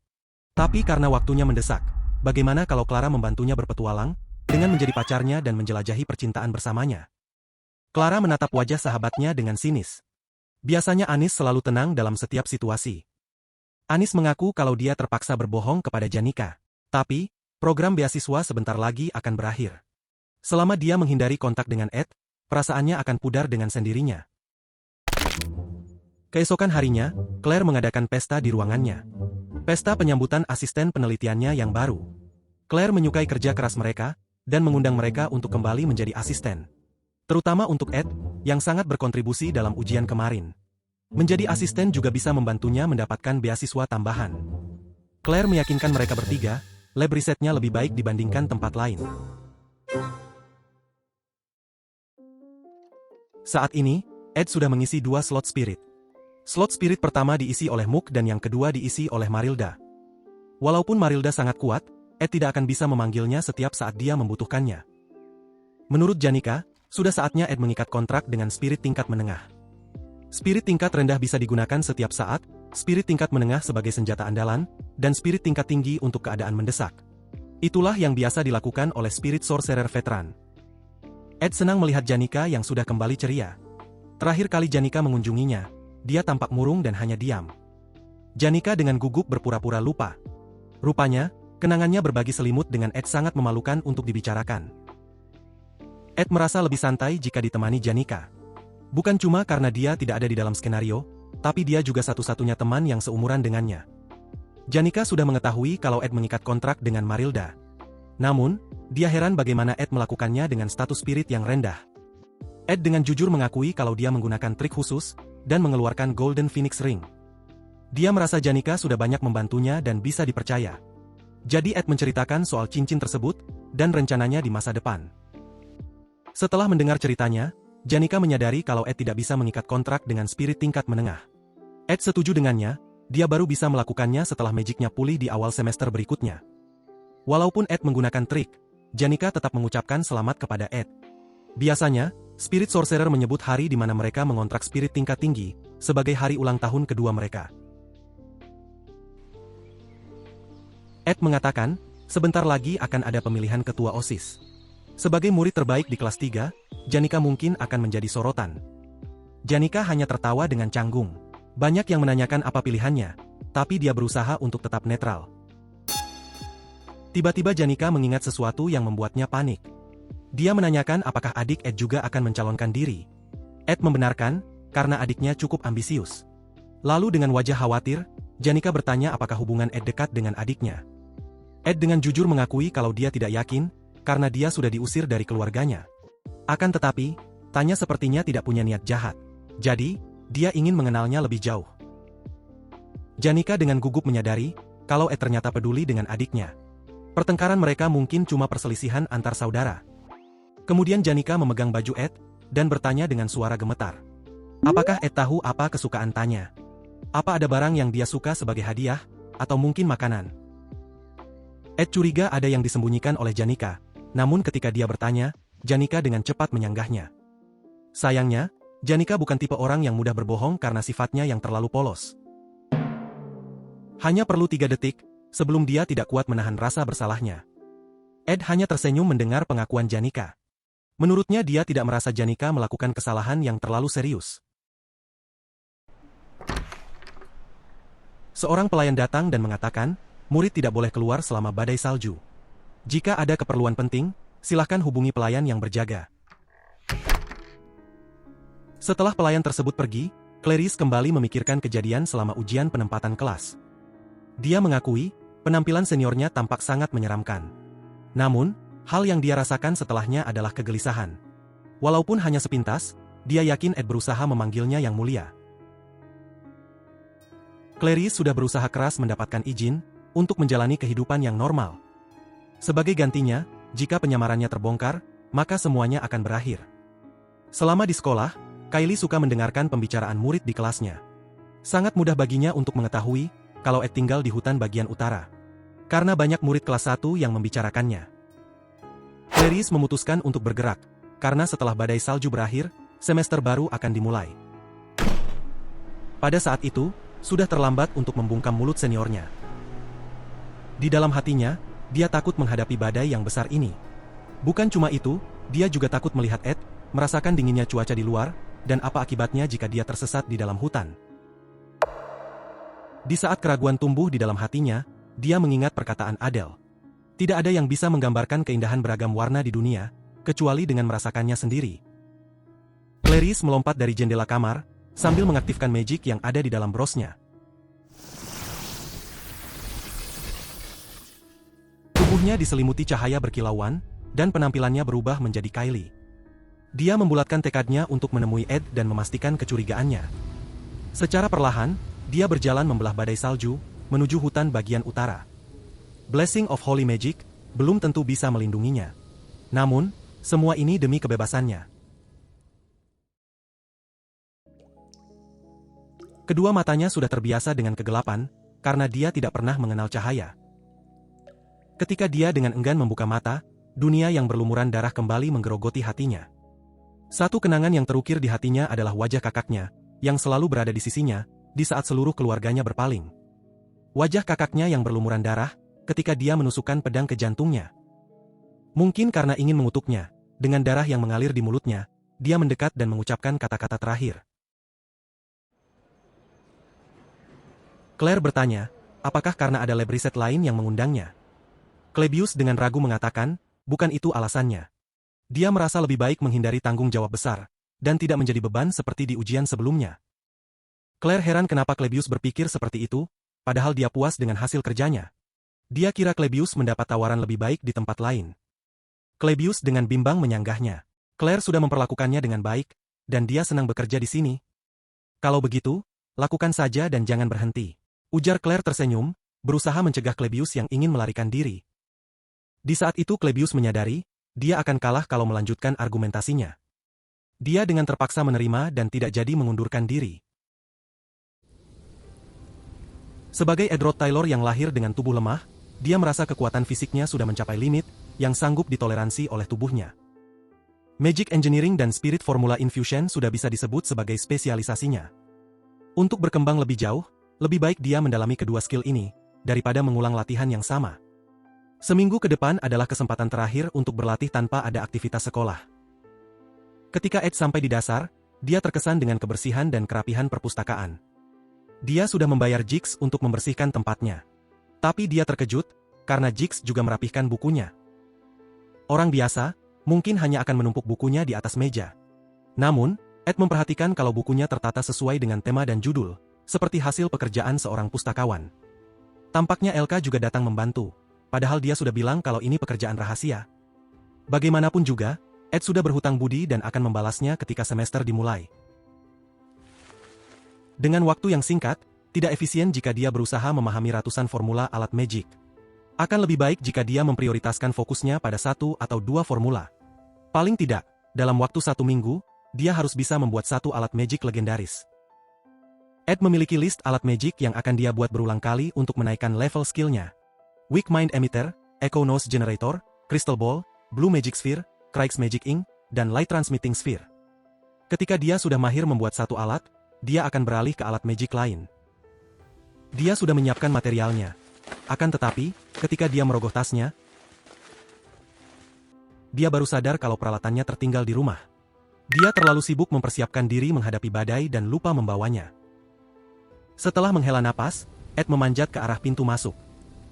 Speaker 1: Tapi karena waktunya mendesak, bagaimana kalau Clara membantunya berpetualang, dengan menjadi pacarnya dan menjelajahi percintaan bersamanya? Clara menatap wajah sahabatnya dengan sinis. Biasanya Anis selalu tenang dalam setiap situasi. Anis mengaku kalau dia terpaksa berbohong kepada Janika. Tapi, program beasiswa sebentar lagi akan berakhir. Selama dia menghindari kontak dengan Ed, perasaannya akan pudar dengan sendirinya. Keesokan harinya, Claire mengadakan pesta di ruangannya. Pesta penyambutan asisten penelitiannya yang baru. Claire menyukai kerja keras mereka, dan mengundang mereka untuk kembali menjadi asisten. Terutama untuk Ed, yang sangat berkontribusi dalam ujian kemarin. Menjadi asisten juga bisa membantunya mendapatkan beasiswa tambahan. Claire meyakinkan mereka bertiga, lab risetnya lebih baik dibandingkan tempat lain. Saat ini, Ed sudah mengisi 2 slot spirit. Slot spirit pertama diisi oleh Mook dan yang kedua diisi oleh Marilda. Walaupun Marilda sangat kuat, Ed tidak akan bisa memanggilnya setiap saat dia membutuhkannya. Menurut Janika, sudah saatnya Ed mengikat kontrak dengan spirit tingkat menengah. Spirit tingkat rendah bisa digunakan setiap saat, spirit tingkat menengah sebagai senjata andalan, dan spirit tingkat tinggi untuk keadaan mendesak. Itulah yang biasa dilakukan oleh spirit sorcerer veteran. Ed senang melihat Janika yang sudah kembali ceria. Terakhir kali Janika mengunjunginya, dia tampak murung dan hanya diam. Janika dengan gugup berpura-pura lupa. Rupanya, kenangannya berbagi selimut dengan Ed sangat memalukan untuk dibicarakan. Ed merasa lebih santai jika ditemani Janika. Bukan cuma karena dia tidak ada di dalam skenario, tapi dia juga satu-satunya teman yang seumuran dengannya. Janika sudah mengetahui kalau Ed mengikat kontrak dengan Marilda. Namun, dia heran bagaimana Ed melakukannya dengan status spirit yang rendah. Ed dengan jujur mengakui kalau dia menggunakan trik khusus, dan mengeluarkan Golden Phoenix Ring. Dia merasa Janika sudah banyak membantunya dan bisa dipercaya. Jadi Ed menceritakan soal cincin tersebut, dan rencananya di masa depan. Setelah mendengar ceritanya, Janika menyadari kalau Ed tidak bisa mengikat kontrak dengan spirit tingkat menengah. Ed setuju dengannya, dia baru bisa melakukannya setelah magicnya pulih di awal semester berikutnya. Walaupun Ed menggunakan trik, Janika tetap mengucapkan selamat kepada Ed. Biasanya, spirit sorcerer menyebut hari di mana mereka mengontrak spirit tingkat tinggi, sebagai hari ulang tahun kedua mereka. Ed mengatakan, sebentar lagi akan ada pemilihan ketua OSIS. Sebagai murid terbaik di kelas 3, Janika mungkin akan menjadi sorotan. Janika hanya tertawa dengan canggung. Banyak yang menanyakan apa pilihannya, tapi dia berusaha untuk tetap netral. Tiba-tiba Janika mengingat sesuatu yang membuatnya panik. Dia menanyakan apakah adik Ed juga akan mencalonkan diri. Ed membenarkan, karena adiknya cukup ambisius. Lalu dengan wajah khawatir, Janika bertanya apakah hubungan Ed dekat dengan adiknya. Ed dengan jujur mengakui kalau dia tidak yakin, karena dia sudah diusir dari keluarganya. Akan tetapi, tanya sepertinya tidak punya niat jahat. Jadi, dia ingin mengenalnya lebih jauh. Janika dengan gugup menyadari, kalau Ed ternyata peduli dengan adiknya. Pertengkaran mereka mungkin cuma perselisihan antar saudara. Kemudian Janika memegang baju Ed, dan bertanya dengan suara gemetar. Apakah Ed tahu apa kesukaan Tanya? Apa ada barang yang dia suka sebagai hadiah, atau mungkin makanan? Ed curiga ada yang disembunyikan oleh Janika. Namun ketika dia bertanya, Janika dengan cepat menyanggahnya. Sayangnya, Janika bukan tipe orang yang mudah berbohong karena sifatnya yang terlalu polos. Hanya perlu 3 detik, sebelum dia tidak kuat menahan rasa bersalahnya. Ed hanya tersenyum mendengar pengakuan Janika. Menurutnya dia tidak merasa Janika melakukan kesalahan yang terlalu serius. Seorang pelayan datang dan mengatakan, murid tidak boleh keluar selama badai salju. Jika ada keperluan penting, silahkan hubungi pelayan yang berjaga. Setelah pelayan tersebut pergi, Clarice kembali memikirkan kejadian selama ujian penempatan kelas. Dia mengakui, penampilan seniornya tampak sangat menyeramkan. Namun, hal yang dia rasakan setelahnya adalah kegelisahan. Walaupun hanya sepintas, dia yakin Ed berusaha memanggilnya yang mulia. Clarice sudah berusaha keras mendapatkan izin untuk menjalani kehidupan yang normal. Sebagai gantinya, jika penyamarannya terbongkar, maka semuanya akan berakhir. Selama di sekolah, Kylie suka mendengarkan pembicaraan murid di kelasnya. Sangat mudah baginya untuk mengetahui kalau Ed tinggal di hutan bagian utara. Karena banyak murid kelas 1 yang membicarakannya. Clarice memutuskan untuk bergerak, karena setelah badai salju berakhir, semester baru akan dimulai. Pada saat itu, sudah terlambat untuk membungkam mulut seniornya. Di dalam hatinya, dia takut menghadapi badai yang besar ini. Bukan cuma itu, dia juga takut melihat Ed, merasakan dinginnya cuaca di luar, dan apa akibatnya jika dia tersesat di dalam hutan. Di saat keraguan tumbuh di dalam hatinya, dia mengingat perkataan Adele. Tidak ada yang bisa menggambarkan keindahan beragam warna di dunia, kecuali dengan merasakannya sendiri. Clarice melompat dari jendela kamar, sambil mengaktifkan magic yang ada di dalam brosnya. Tubuhnya diselimuti cahaya berkilauan, dan penampilannya berubah menjadi Kylie. Dia membulatkan tekadnya untuk menemui Ed dan memastikan kecurigaannya. Secara perlahan, dia berjalan membelah badai salju, menuju hutan bagian utara. Blessing of Holy Magic belum tentu bisa melindunginya. Namun, semua ini demi kebebasannya. Kedua matanya sudah terbiasa dengan kegelapan, karena dia tidak pernah mengenal cahaya. Ketika dia dengan enggan membuka mata, dunia yang berlumuran darah kembali menggerogoti hatinya. Satu kenangan yang terukir di hatinya adalah wajah kakaknya, yang selalu berada di sisinya, di saat seluruh keluarganya berpaling. Wajah kakaknya yang berlumuran darah, ketika dia menusukkan pedang ke jantungnya. Mungkin karena ingin mengutuknya, dengan darah yang mengalir di mulutnya, dia mendekat dan mengucapkan kata-kata terakhir. Claire bertanya, apakah karena ada lab riset lain yang mengundangnya? Klebius dengan ragu mengatakan, bukan itu alasannya. Dia merasa lebih baik menghindari tanggung jawab besar, dan tidak menjadi beban seperti di ujian sebelumnya. Claire heran kenapa Klebius berpikir seperti itu, padahal dia puas dengan hasil kerjanya. Dia kira Klebius mendapat tawaran lebih baik di tempat lain. Klebius dengan bimbang menyanggahnya. Claire sudah memperlakukannya dengan baik, dan dia senang bekerja di sini. Kalau begitu, lakukan saja dan jangan berhenti. Ujar Claire tersenyum, berusaha mencegah Klebius yang ingin melarikan diri. Di saat itu Klebius menyadari, dia akan kalah kalau melanjutkan argumentasinya. Dia dengan terpaksa menerima dan tidak jadi mengundurkan diri. Sebagai Edward Taylor yang lahir dengan tubuh lemah, dia merasa kekuatan fisiknya sudah mencapai limit yang sanggup ditoleransi oleh tubuhnya. Magic Engineering dan Spirit Formula Infusion sudah bisa disebut sebagai spesialisasinya. Untuk berkembang lebih jauh, lebih baik dia mendalami kedua skill ini, daripada mengulang latihan yang sama. Seminggu ke depan adalah kesempatan terakhir untuk berlatih tanpa ada aktivitas sekolah. Ketika Ed sampai di dasar, dia terkesan dengan kebersihan dan kerapihan perpustakaan. Dia sudah membayar Jix untuk membersihkan tempatnya. Tapi dia terkejut, karena Jix juga merapihkan bukunya. Orang biasa, mungkin hanya akan menumpuk bukunya di atas meja. Namun, Ed memperhatikan kalau bukunya tertata sesuai dengan tema dan judul, seperti hasil pekerjaan seorang pustakawan. Tampaknya Elka juga datang membantu. Padahal dia sudah bilang kalau ini pekerjaan rahasia. Bagaimanapun juga, Ed sudah berhutang budi dan akan membalasnya ketika semester dimulai. Dengan waktu yang singkat, tidak efisien jika dia berusaha memahami ratusan formula alat magic. Akan lebih baik jika dia memprioritaskan fokusnya pada 1 atau 2 formula. Paling tidak, dalam waktu 1 minggu, dia harus bisa membuat 1 alat magic legendaris. Ed memiliki list alat magic yang akan dia buat berulang kali untuk menaikkan level skillnya. Weak Mind Emitter, Echo Nose Generator, Crystal Ball, Blue Magic Sphere, Craig's Magic Ink, dan Light Transmitting Sphere. Ketika dia sudah mahir membuat 1 alat, dia akan beralih ke alat magic lain. Dia sudah menyiapkan materialnya. Akan tetapi, ketika dia merogoh tasnya, dia baru sadar kalau peralatannya tertinggal di rumah. Dia terlalu sibuk mempersiapkan diri menghadapi badai dan lupa membawanya. Setelah menghela napas, Ed memanjat ke arah pintu masuk.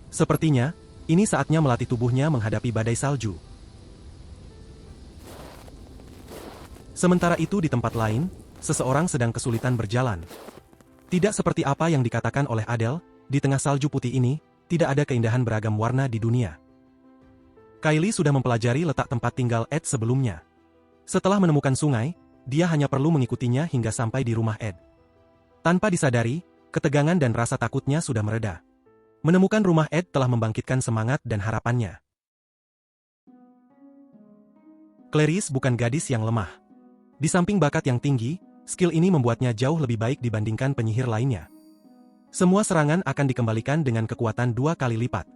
Speaker 1: Sepertinya, ini saatnya melatih tubuhnya menghadapi badai salju. Sementara itu di tempat lain, seseorang sedang kesulitan berjalan. Tidak seperti apa yang dikatakan oleh Adele, di tengah salju putih ini, tidak ada keindahan beragam warna di dunia. Kylie sudah mempelajari letak tempat tinggal Ed sebelumnya. Setelah menemukan sungai, dia hanya perlu mengikutinya hingga sampai di rumah Ed. Tanpa disadari, ketegangan dan rasa takutnya sudah mereda. Menemukan rumah Ed telah membangkitkan semangat dan harapannya. Clarice bukan gadis yang lemah. Di samping bakat yang tinggi, skill ini membuatnya jauh lebih baik dibandingkan penyihir lainnya. Semua serangan akan dikembalikan dengan kekuatan 2 kali lipat.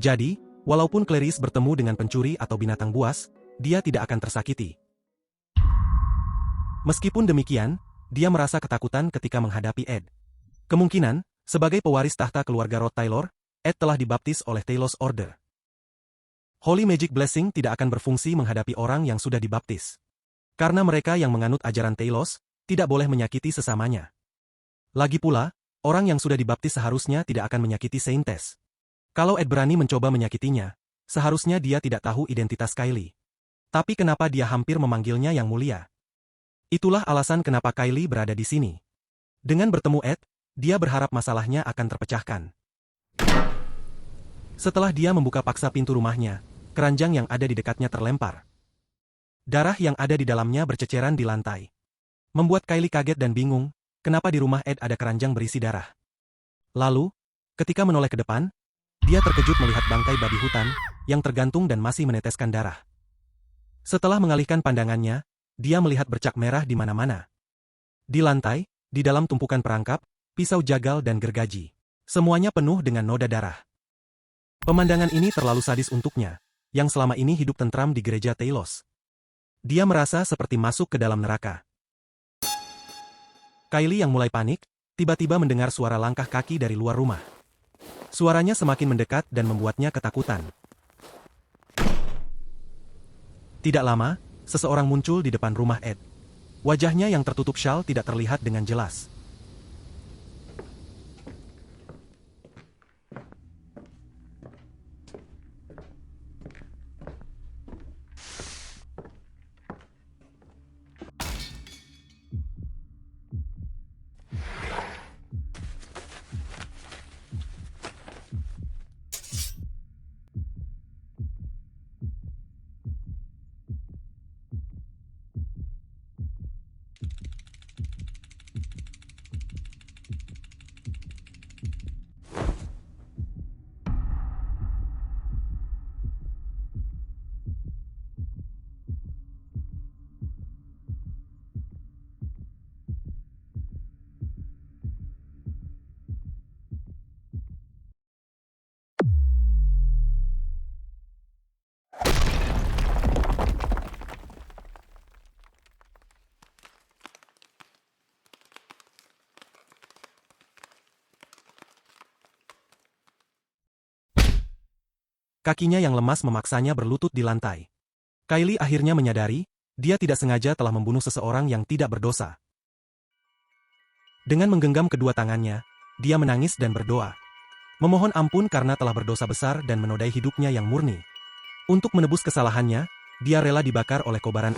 Speaker 1: Jadi, walaupun Clarice bertemu dengan pencuri atau binatang buas, dia tidak akan tersakiti. Meskipun demikian, dia merasa ketakutan ketika menghadapi Ed. Kemungkinan, sebagai pewaris tahta keluarga Rod Taylor, Ed telah dibaptis oleh Talos Order. Holy Magic Blessing tidak akan berfungsi menghadapi orang yang sudah dibaptis. Karena mereka yang menganut ajaran Talos, tidak boleh menyakiti sesamanya. Lagi pula, orang yang sudah dibaptis seharusnya tidak akan menyakiti Saintes. Kalau Ed berani mencoba menyakitinya, seharusnya dia tidak tahu identitas Kylie. Tapi kenapa dia hampir memanggilnya yang mulia? Itulah alasan kenapa Kylie berada di sini. Dengan bertemu Ed, dia berharap masalahnya akan terpecahkan. Setelah dia membuka paksa pintu rumahnya, keranjang yang ada di dekatnya terlempar. Darah yang ada di dalamnya berceceran di lantai. Membuat Kylie kaget dan bingung, kenapa di rumah Ed ada keranjang berisi darah. Lalu, ketika menoleh ke depan, dia terkejut melihat bangkai babi hutan yang tergantung dan masih meneteskan darah. Setelah mengalihkan pandangannya, dia melihat bercak merah di mana-mana. Di lantai, di dalam tumpukan perangkap, pisau jagal dan gergaji. Semuanya penuh dengan noda darah. Pemandangan ini terlalu sadis untuknya, yang selama ini hidup tentram di gereja Talos. Dia merasa seperti masuk ke dalam neraka. Kylie yang mulai panik, tiba-tiba mendengar suara langkah kaki dari luar rumah. Suaranya semakin mendekat dan membuatnya ketakutan. Tidak lama, seseorang muncul di depan rumah Ed. Wajahnya yang tertutup syal tidak terlihat dengan jelas. Kakinya yang lemas memaksanya berlutut di lantai. Kylie akhirnya menyadari, dia tidak sengaja telah membunuh seseorang yang tidak berdosa. Dengan menggenggam kedua tangannya, dia menangis dan berdoa. Memohon ampun karena telah berdosa besar dan menodai hidupnya yang murni. Untuk menebus kesalahannya, dia rela dibakar oleh kobaran.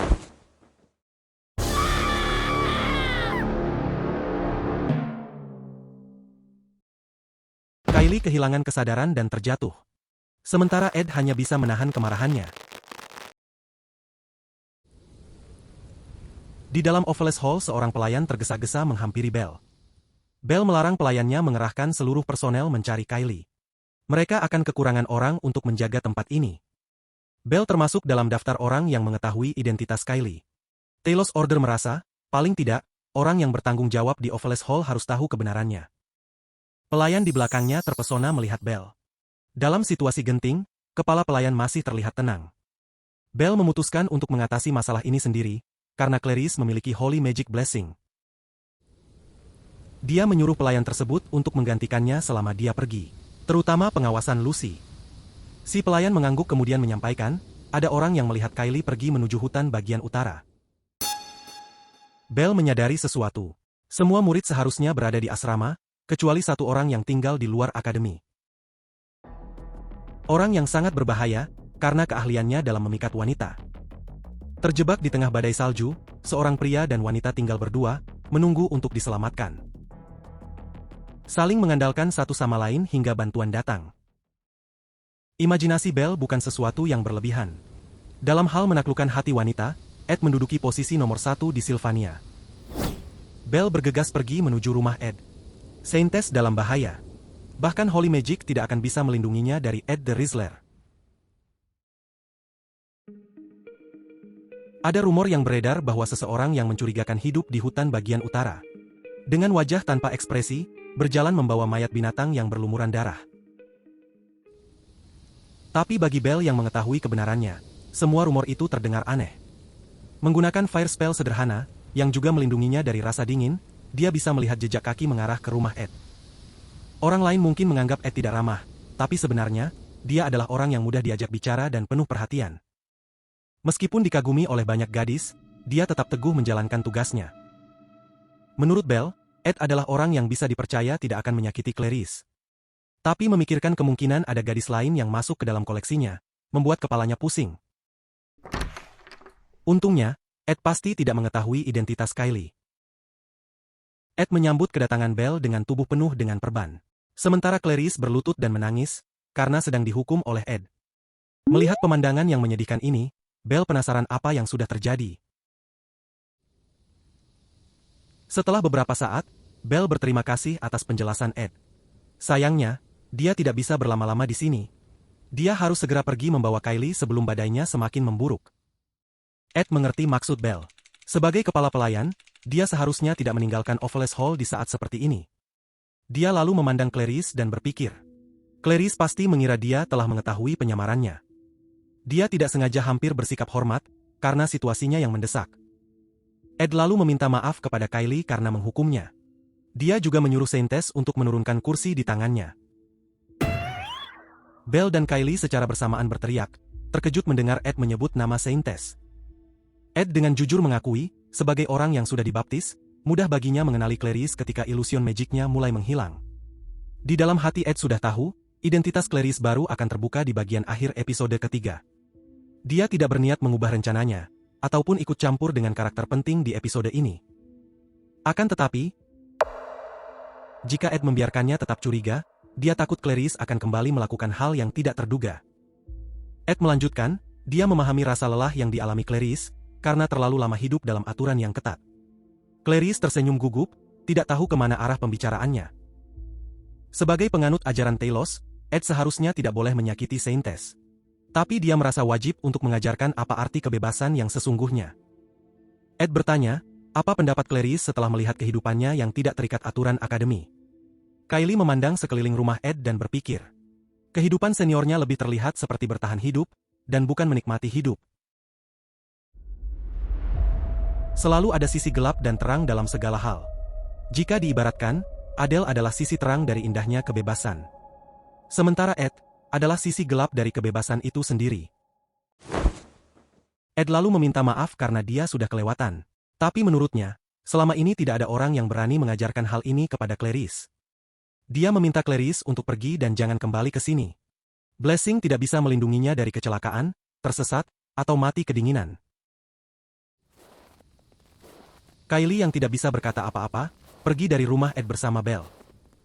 Speaker 1: Kylie kehilangan kesadaran dan terjatuh. Sementara Ed hanya bisa menahan kemarahannya. Di dalam Oveles Hall seorang pelayan tergesa-gesa menghampiri Belle. Belle melarang pelayannya mengerahkan seluruh personel mencari Kylie. Mereka akan kekurangan orang untuk menjaga tempat ini. Belle termasuk dalam daftar orang yang mengetahui identitas Kylie. Talos Order merasa, paling tidak, orang yang bertanggung jawab di Oveles Hall harus tahu kebenarannya. Pelayan di belakangnya terpesona melihat Belle. Dalam situasi genting, kepala pelayan masih terlihat tenang. Belle memutuskan untuk mengatasi masalah ini sendiri, karena Clarice memiliki Holy Magic Blessing. Dia menyuruh pelayan tersebut untuk menggantikannya selama dia pergi, terutama pengawasan Lucy. Si pelayan mengangguk kemudian menyampaikan, ada orang yang melihat Kylie pergi menuju hutan bagian utara. Belle menyadari sesuatu. Semua murid seharusnya berada di asrama, kecuali satu orang yang tinggal di luar akademi. Orang yang sangat berbahaya, karena keahliannya dalam memikat wanita. Terjebak di tengah badai salju, seorang pria dan wanita tinggal berdua, menunggu untuk diselamatkan. saling mengandalkan satu sama lain hingga bantuan datang. Imajinasi Belle bukan sesuatu yang berlebihan. Dalam hal menaklukkan hati wanita, Ed menduduki posisi nomor 1 di Sylvania. Belle bergegas pergi menuju rumah Ed. Saintes dalam bahaya. Bahkan Holy Magic tidak akan bisa melindunginya dari Ed the Rizzler. Ada rumor yang beredar bahwa seseorang yang mencurigakan hidup di hutan bagian utara. Dengan wajah tanpa ekspresi, berjalan membawa mayat binatang yang berlumuran darah. Tapi bagi Belle yang mengetahui kebenarannya, semua rumor itu terdengar aneh. Menggunakan fire spell sederhana, yang juga melindunginya dari rasa dingin, dia bisa melihat jejak kaki mengarah ke rumah Ed. Orang lain mungkin menganggap Ed tidak ramah, tapi sebenarnya, dia adalah orang yang mudah diajak bicara dan penuh perhatian. Meskipun dikagumi oleh banyak gadis, dia tetap teguh menjalankan tugasnya. Menurut Belle, Ed adalah orang yang bisa dipercaya tidak akan menyakiti Clarice. Tapi memikirkan kemungkinan ada gadis lain yang masuk ke dalam koleksinya, membuat kepalanya pusing. Untungnya, Ed pasti tidak mengetahui identitas Kylie. Ed menyambut kedatangan Belle dengan tubuh penuh dengan perban. Sementara Clarice berlutut dan menangis, karena sedang dihukum oleh Ed. Melihat pemandangan yang menyedihkan ini, Belle penasaran apa yang sudah terjadi. Setelah beberapa saat, Belle berterima kasih atas penjelasan Ed. Sayangnya, dia tidak bisa berlama-lama di sini. Dia harus segera pergi membawa Kylie sebelum badainya semakin memburuk. Ed mengerti maksud Belle. Sebagai kepala pelayan, dia seharusnya tidak meninggalkan Oveles Hall di saat seperti ini. Dia lalu memandang Clarice dan berpikir. Clarice pasti mengira dia telah mengetahui penyamarannya. Dia tidak sengaja hampir bersikap hormat, karena situasinya yang mendesak. Ed lalu meminta maaf kepada Kylie karena menghukumnya. Dia juga menyuruh Saintes untuk menurunkan kursi di tangannya. Belle dan Kylie secara bersamaan berteriak, terkejut mendengar Ed menyebut nama Saintes. Ed dengan jujur mengakui, sebagai orang yang sudah dibaptis, mudah baginya mengenali Clarice ketika ilusion magicnya mulai menghilang. Di dalam hati Ed sudah tahu, identitas Clarice baru akan terbuka di bagian akhir episode ketiga. Dia tidak berniat mengubah rencananya, ataupun ikut campur dengan karakter penting di episode ini. Akan tetapi, jika Ed membiarkannya tetap curiga, dia takut Clarice akan kembali melakukan hal yang tidak terduga. Ed melanjutkan, dia memahami rasa lelah yang dialami Clarice, karena terlalu lama hidup dalam aturan yang ketat. Clarice tersenyum gugup, tidak tahu kemana arah pembicaraannya. Sebagai penganut ajaran Telos, Ed seharusnya tidak boleh menyakiti Saintes. Tapi dia merasa wajib untuk mengajarkan apa arti kebebasan yang sesungguhnya. Ed bertanya, apa pendapat Clarice setelah melihat kehidupannya yang tidak terikat aturan akademi. Kylie memandang sekeliling rumah Ed dan berpikir. Kehidupan seniornya lebih terlihat seperti bertahan hidup, dan bukan menikmati hidup. Selalu ada sisi gelap dan terang dalam segala hal. Jika diibaratkan, Adele adalah sisi terang dari indahnya kebebasan. Sementara Ed adalah sisi gelap dari kebebasan itu sendiri. Ed lalu meminta maaf karena dia sudah kelewatan. Tapi menurutnya, selama ini tidak ada orang yang berani mengajarkan hal ini kepada Clarice. Dia meminta Clarice untuk pergi dan jangan kembali ke sini. Blessing tidak bisa melindunginya dari kecelakaan, tersesat, atau mati kedinginan. Kylie yang tidak bisa berkata apa-apa, pergi dari rumah Ed bersama Belle.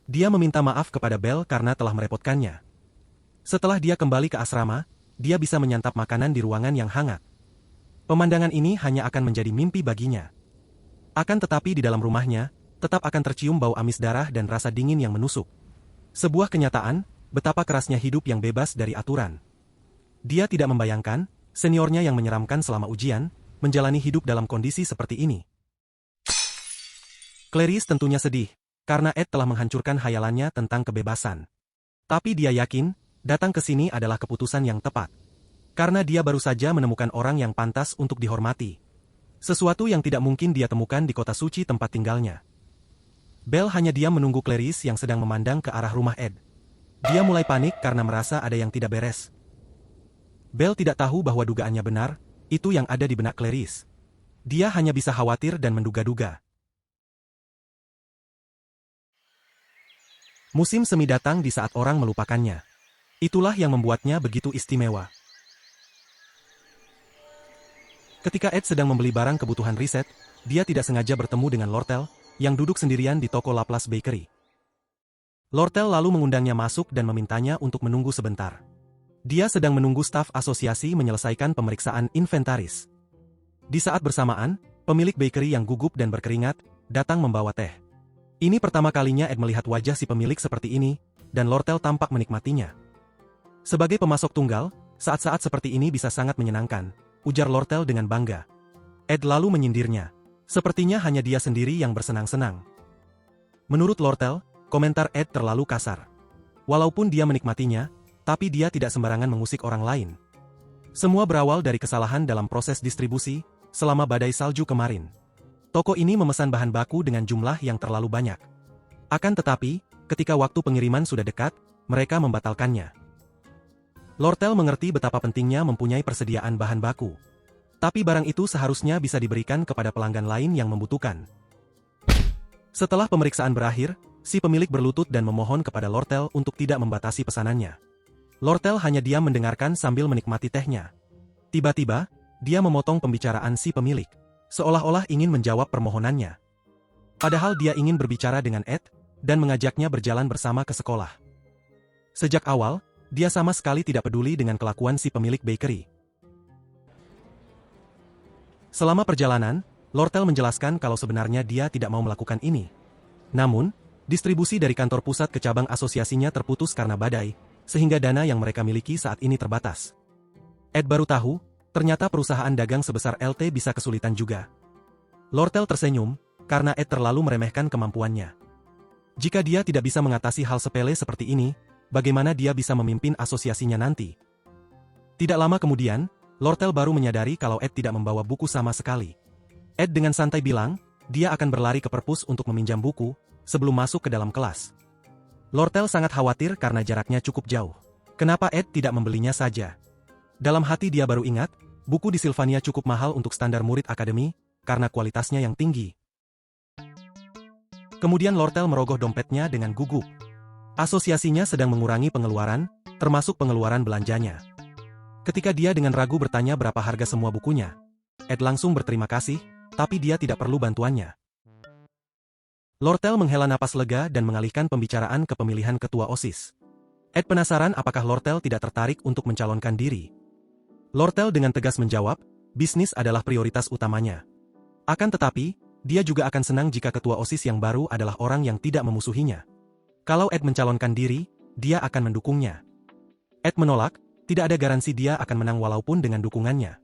Speaker 1: Dia meminta maaf kepada Belle karena telah merepotkannya. Setelah dia kembali ke asrama, dia bisa menyantap makanan di ruangan yang hangat. Pemandangan ini hanya akan menjadi mimpi baginya. Akan tetapi di dalam rumahnya, tetap akan tercium bau amis darah dan rasa dingin yang menusuk. Sebuah kenyataan, betapa kerasnya hidup yang bebas dari aturan. Dia tidak membayangkan, seniornya yang menyeramkan selama ujian, menjalani hidup dalam kondisi seperti ini. Clarice tentunya sedih, karena Ed telah menghancurkan hayalannya tentang kebebasan. Tapi dia yakin, datang ke sini adalah keputusan yang tepat. Karena dia baru saja menemukan orang yang pantas untuk dihormati. Sesuatu yang tidak mungkin dia temukan di kota suci tempat tinggalnya. Belle hanya diam menunggu Clarice yang sedang memandang ke arah rumah Ed. Dia mulai panik karena merasa ada yang tidak beres. Belle tidak tahu bahwa dugaannya benar, itu yang ada di benak Clarice. Dia hanya bisa khawatir dan menduga-duga. Musim semi datang di saat orang melupakannya. Itulah yang membuatnya begitu istimewa. Ketika Ed sedang membeli barang kebutuhan riset, dia tidak sengaja bertemu dengan Lortel, yang duduk sendirian di toko Laplace Bakery. Lortel lalu mengundangnya masuk dan memintanya untuk menunggu sebentar. Dia sedang menunggu staf asosiasi menyelesaikan pemeriksaan inventaris. Di saat bersamaan, pemilik bakery yang gugup dan berkeringat, datang membawa teh. Ini pertama kalinya Ed melihat wajah si pemilik seperti ini, dan Lortel tampak menikmatinya. Sebagai pemasok tunggal, saat-saat seperti ini bisa sangat menyenangkan, ujar Lortel dengan bangga. Ed lalu menyindirnya. Sepertinya hanya dia sendiri yang bersenang-senang. Menurut Lortel, komentar Ed terlalu kasar. Walaupun dia menikmatinya, tapi dia tidak sembarangan mengusik orang lain. Semua berawal dari kesalahan dalam proses distribusi, selama badai salju kemarin. Toko ini memesan bahan baku dengan jumlah yang terlalu banyak. Akan tetapi, ketika waktu pengiriman sudah dekat, mereka membatalkannya. Lortel mengerti betapa pentingnya mempunyai persediaan bahan baku. Tapi barang itu seharusnya bisa diberikan kepada pelanggan lain yang membutuhkan. Setelah pemeriksaan berakhir, si pemilik berlutut dan memohon kepada Lortel untuk tidak membatasi pesanannya. Lortel hanya diam mendengarkan sambil menikmati tehnya. Tiba-tiba, dia memotong pembicaraan si pemilik, seolah-olah ingin menjawab permohonannya. Padahal dia ingin berbicara dengan Ed, dan mengajaknya berjalan bersama ke sekolah. Sejak awal, dia sama sekali tidak peduli dengan kelakuan si pemilik bakery. Selama perjalanan, Lortel menjelaskan kalau sebenarnya dia tidak mau melakukan ini. Namun, distribusi dari kantor pusat ke cabang asosiasinya terputus karena badai, sehingga dana yang mereka miliki saat ini terbatas. Ed baru tahu, ternyata perusahaan dagang sebesar LT bisa kesulitan juga. Lortel tersenyum, karena Ed terlalu meremehkan kemampuannya. Jika dia tidak bisa mengatasi hal sepele seperti ini, bagaimana dia bisa memimpin asosiasinya nanti? Tidak lama kemudian, Lortel baru menyadari kalau Ed tidak membawa buku sama sekali. Ed dengan santai bilang, dia akan berlari ke perpus untuk meminjam buku, sebelum masuk ke dalam kelas. Lortel sangat khawatir karena jaraknya cukup jauh. Kenapa Ed tidak membelinya saja? Dalam hati dia baru ingat, buku di Sylvania cukup mahal untuk standar murid akademi, karena kualitasnya yang tinggi. Kemudian Lortel merogoh dompetnya dengan gugup. Asosiasinya sedang mengurangi pengeluaran, termasuk pengeluaran belanjanya. Ketika dia dengan ragu bertanya berapa harga semua bukunya, Ed langsung berterima kasih, tapi dia tidak perlu bantuannya. Lortel menghela napas lega dan mengalihkan pembicaraan ke pemilihan ketua OSIS. Ed penasaran apakah Lortel tidak tertarik untuk mencalonkan diri. Lortel dengan tegas menjawab, bisnis adalah prioritas utamanya. Akan tetapi, dia juga akan senang jika ketua OSIS yang baru adalah orang yang tidak memusuhinya. Kalau Ed mencalonkan diri, dia akan mendukungnya. Ed menolak, tidak ada garansi dia akan menang walaupun dengan dukungannya.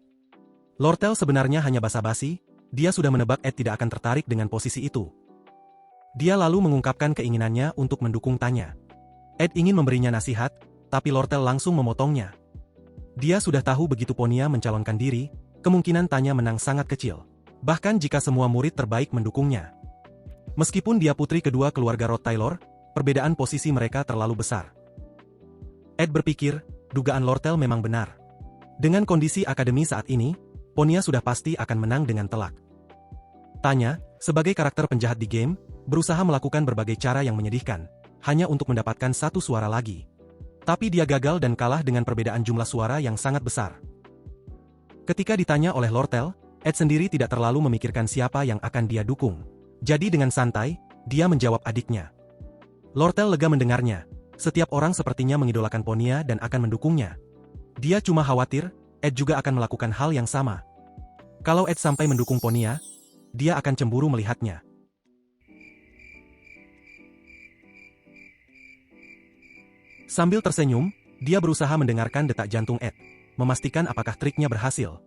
Speaker 1: Lortel sebenarnya hanya basa-basi, dia sudah menebak Ed tidak akan tertarik dengan posisi itu. Dia lalu mengungkapkan keinginannya untuk mendukung Tanya. Ed ingin memberinya nasihat, tapi Lortel langsung memotongnya. Dia sudah tahu begitu Ponia mencalonkan diri, kemungkinan Tanya menang sangat kecil. Bahkan jika semua murid terbaik mendukungnya. Meskipun dia putri kedua keluarga Rothtaylor, perbedaan posisi mereka terlalu besar. Ed berpikir, dugaan Lortel memang benar. Dengan kondisi akademi saat ini, Ponia sudah pasti akan menang dengan telak. Tanya, sebagai karakter penjahat di game, berusaha melakukan berbagai cara yang menyedihkan, hanya untuk mendapatkan satu suara lagi. Tapi dia gagal dan kalah dengan perbedaan jumlah suara yang sangat besar. Ketika ditanya oleh Lortel, Ed sendiri tidak terlalu memikirkan siapa yang akan dia dukung. Jadi dengan santai, dia menjawab adiknya. Lortel lega mendengarnya. Setiap orang sepertinya mengidolakan Ponia dan akan mendukungnya. Dia cuma khawatir, Ed juga akan melakukan hal yang sama. Kalau Ed sampai mendukung Ponia, dia akan cemburu melihatnya. Sambil tersenyum, dia berusaha mendengarkan detak jantung Ed, memastikan apakah triknya berhasil.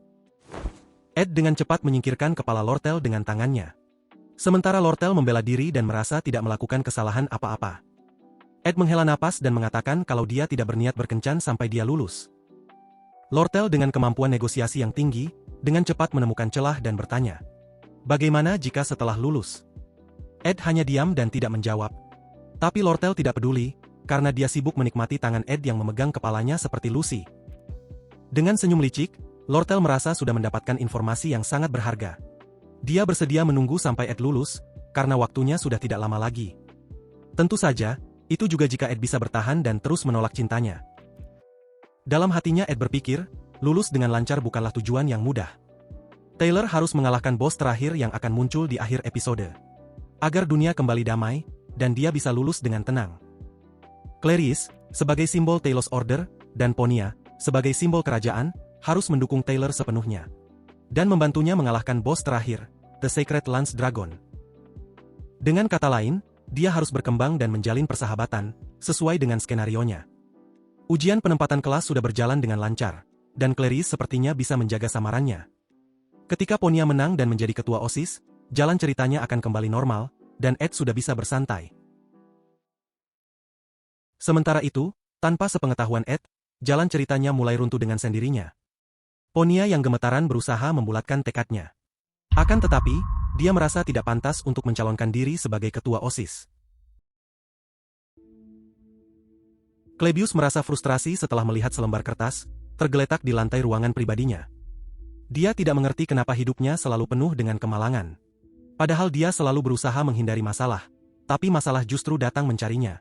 Speaker 1: Ed dengan cepat menyingkirkan kepala Lortel dengan tangannya. Sementara Lortel membela diri dan merasa tidak melakukan kesalahan apa-apa. Ed menghela napas dan mengatakan kalau dia tidak berniat berkencan sampai dia lulus. Lortel dengan kemampuan negosiasi yang tinggi, dengan cepat menemukan celah dan bertanya, bagaimana jika setelah lulus? Ed hanya diam dan tidak menjawab. Tapi Lortel tidak peduli, karena dia sibuk menikmati tangan Ed yang memegang kepalanya seperti Lucy. Dengan senyum licik, Lortel merasa sudah mendapatkan informasi yang sangat berharga. Dia bersedia menunggu sampai Ed lulus, karena waktunya sudah tidak lama lagi. Tentu saja, itu juga jika Ed bisa bertahan dan terus menolak cintanya. Dalam hatinya Ed berpikir, lulus dengan lancar bukanlah tujuan yang mudah. Taylor harus mengalahkan bos terakhir yang akan muncul di akhir episode. Agar dunia kembali damai, dan dia bisa lulus dengan tenang. Clarice, sebagai simbol Talos Order, dan Ponia, sebagai simbol kerajaan, harus mendukung Taylor sepenuhnya. Dan membantunya mengalahkan bos terakhir, The Sacred Lance Dragon. Dengan kata lain, dia harus berkembang dan menjalin persahabatan, sesuai dengan skenarionya. Ujian penempatan kelas sudah berjalan dengan lancar, dan Clarice sepertinya bisa menjaga samarannya. Ketika Ponia menang dan menjadi ketua OSIS, jalan ceritanya akan kembali normal, dan Ed sudah bisa bersantai. Sementara itu, tanpa sepengetahuan Ed, jalan ceritanya mulai runtuh dengan sendirinya. Ponia yang gemetaran berusaha membulatkan tekadnya. Akan tetapi, dia merasa tidak pantas untuk mencalonkan diri sebagai ketua OSIS. Klebius merasa frustrasi setelah melihat selembar kertas tergeletak di lantai ruangan pribadinya. Dia tidak mengerti kenapa hidupnya selalu penuh dengan kemalangan. Padahal dia selalu berusaha menghindari masalah, tapi masalah justru datang mencarinya.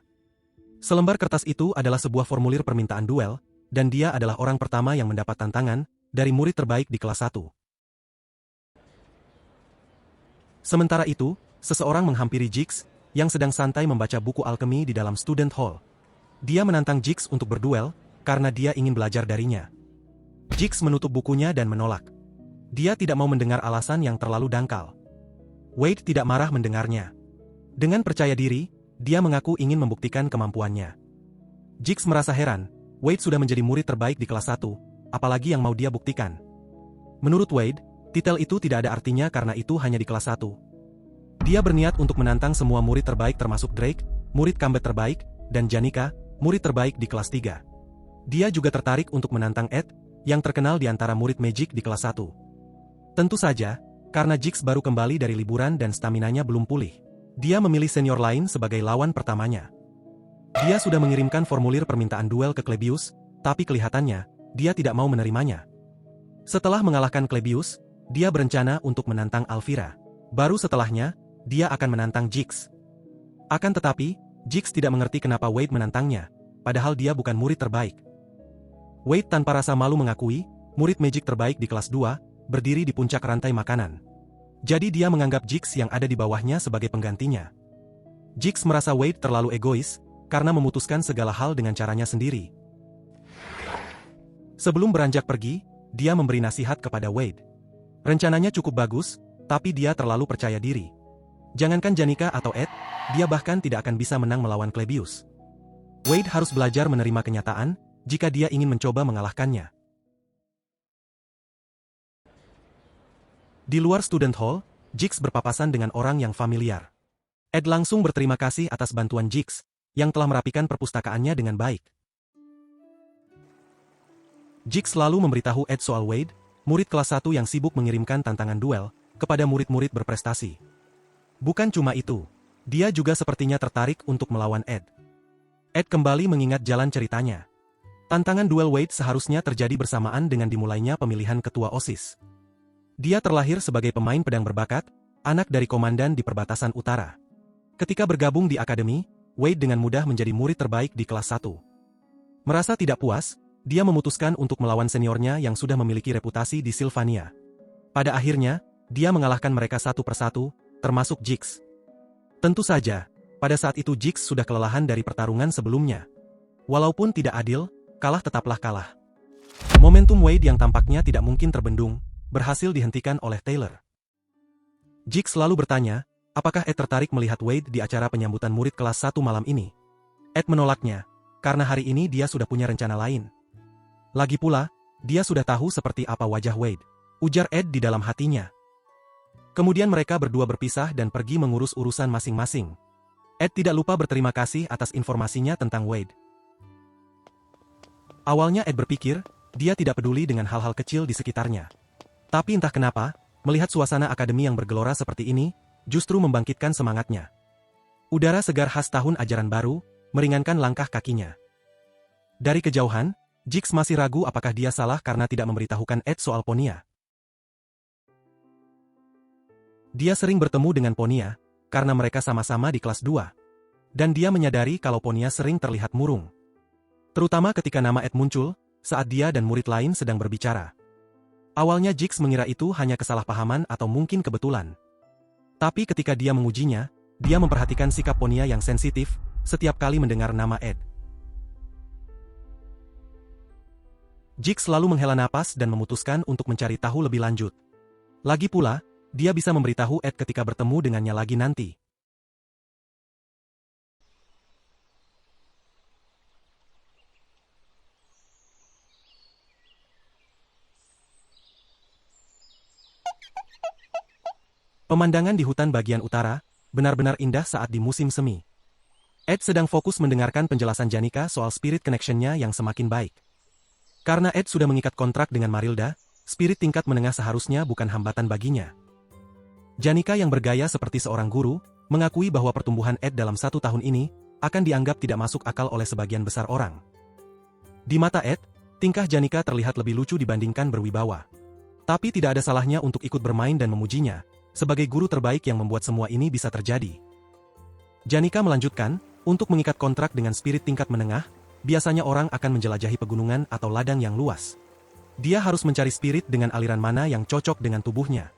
Speaker 1: Selembar kertas itu adalah sebuah formulir permintaan duel, dan dia adalah orang pertama yang mendapat tantangan dari murid terbaik di kelas 1. Sementara itu, seseorang menghampiri Jix, yang sedang santai membaca buku alkemi di dalam student hall. Dia menantang Jix untuk berduel, karena dia ingin belajar darinya. Jix menutup bukunya dan menolak. Dia tidak mau mendengar alasan yang terlalu dangkal. Wade tidak marah mendengarnya. Dengan percaya diri, dia mengaku ingin membuktikan kemampuannya. Jix merasa heran, Wade sudah menjadi murid terbaik di kelas 1, apalagi yang mau dia buktikan. Menurut Wade, titel itu tidak ada artinya karena itu hanya di kelas 1. Dia berniat untuk menantang semua murid terbaik termasuk Drake, murid Combat terbaik, dan Janika, murid terbaik di kelas 3. Dia juga tertarik untuk menantang Ed, yang terkenal di antara murid Magic di kelas 1. Tentu saja, karena Jix baru kembali dari liburan dan staminanya belum pulih. Dia memilih senior lain sebagai lawan pertamanya. Dia sudah mengirimkan formulir permintaan duel ke Klebius, tapi kelihatannya, dia tidak mau menerimanya. Setelah mengalahkan Klebius, dia berencana untuk menantang Alvira. Baru setelahnya, dia akan menantang Jix. Akan tetapi, Jix tidak mengerti kenapa Wade menantangnya, padahal dia bukan murid terbaik. Wade tanpa rasa malu mengakui, murid Magic terbaik di kelas 2, berdiri di puncak rantai makanan. Jadi dia menganggap Jix yang ada di bawahnya sebagai penggantinya. Jix merasa Wade terlalu egois, karena memutuskan segala hal dengan caranya sendiri. Sebelum beranjak pergi, dia memberi nasihat kepada Wade. Rencananya cukup bagus, tapi dia terlalu percaya diri. Jangankan Janika atau Ed, dia bahkan tidak akan bisa menang melawan Klebius. Wade harus belajar menerima kenyataan, jika dia ingin mencoba mengalahkannya. Di luar student hall, Jix berpapasan dengan orang yang familiar. Ed langsung berterima kasih atas bantuan Jix, yang telah merapikan perpustakaannya dengan baik. Jix lalu memberitahu Ed soal Wade, murid kelas 1 yang sibuk mengirimkan tantangan duel, kepada murid-murid berprestasi. Bukan cuma itu, dia juga sepertinya tertarik untuk melawan Ed. Ed kembali mengingat jalan ceritanya. Tantangan duel Wade seharusnya terjadi bersamaan dengan dimulainya pemilihan ketua OSIS. Dia terlahir sebagai pemain pedang berbakat, anak dari komandan di perbatasan utara. Ketika bergabung di akademi, Wade dengan mudah menjadi murid terbaik di kelas 1. Merasa tidak puas, dia memutuskan untuk melawan seniornya yang sudah memiliki reputasi di Sylvania. Pada akhirnya, dia mengalahkan mereka satu persatu, termasuk Jix. Tentu saja, pada saat itu Jix sudah kelelahan dari pertarungan sebelumnya. Walaupun tidak adil, kalah tetaplah kalah. Momentum Wade yang tampaknya tidak mungkin terbendung, berhasil dihentikan oleh Taylor. Jix selalu bertanya, apakah Ed tertarik melihat Wade di acara penyambutan murid kelas 1 malam ini? Ed menolaknya, karena hari ini dia sudah punya rencana lain. Lagi pula, dia sudah tahu seperti apa wajah Wade, ujar Ed di dalam hatinya. Kemudian mereka berdua berpisah dan pergi mengurus urusan masing-masing. Ed tidak lupa berterima kasih atas informasinya tentang Wade. Awalnya Ed berpikir, dia tidak peduli dengan hal-hal kecil di sekitarnya. Tapi entah kenapa, melihat suasana akademi yang bergelora seperti ini, justru membangkitkan semangatnya. Udara segar khas tahun ajaran baru, meringankan langkah kakinya. Dari kejauhan, Jix masih ragu apakah dia salah karena tidak memberitahukan Ed soal Ponia. Dia sering bertemu dengan Ponia, karena mereka sama-sama di kelas 2. Dan dia menyadari kalau Ponia sering terlihat murung. Terutama ketika nama Ed muncul, saat dia dan murid lain sedang berbicara. Awalnya Jix mengira itu hanya kesalahpahaman atau mungkin kebetulan. Tapi ketika dia mengujinya, dia memperhatikan sikap Ponia yang sensitif, setiap kali mendengar nama Ed. Jake selalu menghela napas dan memutuskan untuk mencari tahu lebih lanjut. Lagi pula, dia bisa memberitahu Ed ketika bertemu dengannya lagi nanti. Pemandangan di hutan bagian utara benar-benar indah saat di musim semi. Ed sedang fokus mendengarkan penjelasan Janika soal spirit connection-nya yang semakin baik. Karena Ed sudah mengikat kontrak dengan Marilda, spirit tingkat menengah seharusnya bukan hambatan baginya. Janika yang bergaya seperti seorang guru, mengakui bahwa pertumbuhan Ed dalam 1 tahun ini akan dianggap tidak masuk akal oleh sebagian besar orang. Di mata Ed, tingkah Janika terlihat lebih lucu dibandingkan berwibawa. Tapi tidak ada salahnya untuk ikut bermain dan memujinya, sebagai guru terbaik yang membuat semua ini bisa terjadi. Janika melanjutkan, untuk mengikat kontrak dengan spirit tingkat menengah, biasanya orang akan menjelajahi pegunungan atau ladang yang luas. Dia harus mencari spirit dengan aliran mana yang cocok dengan tubuhnya.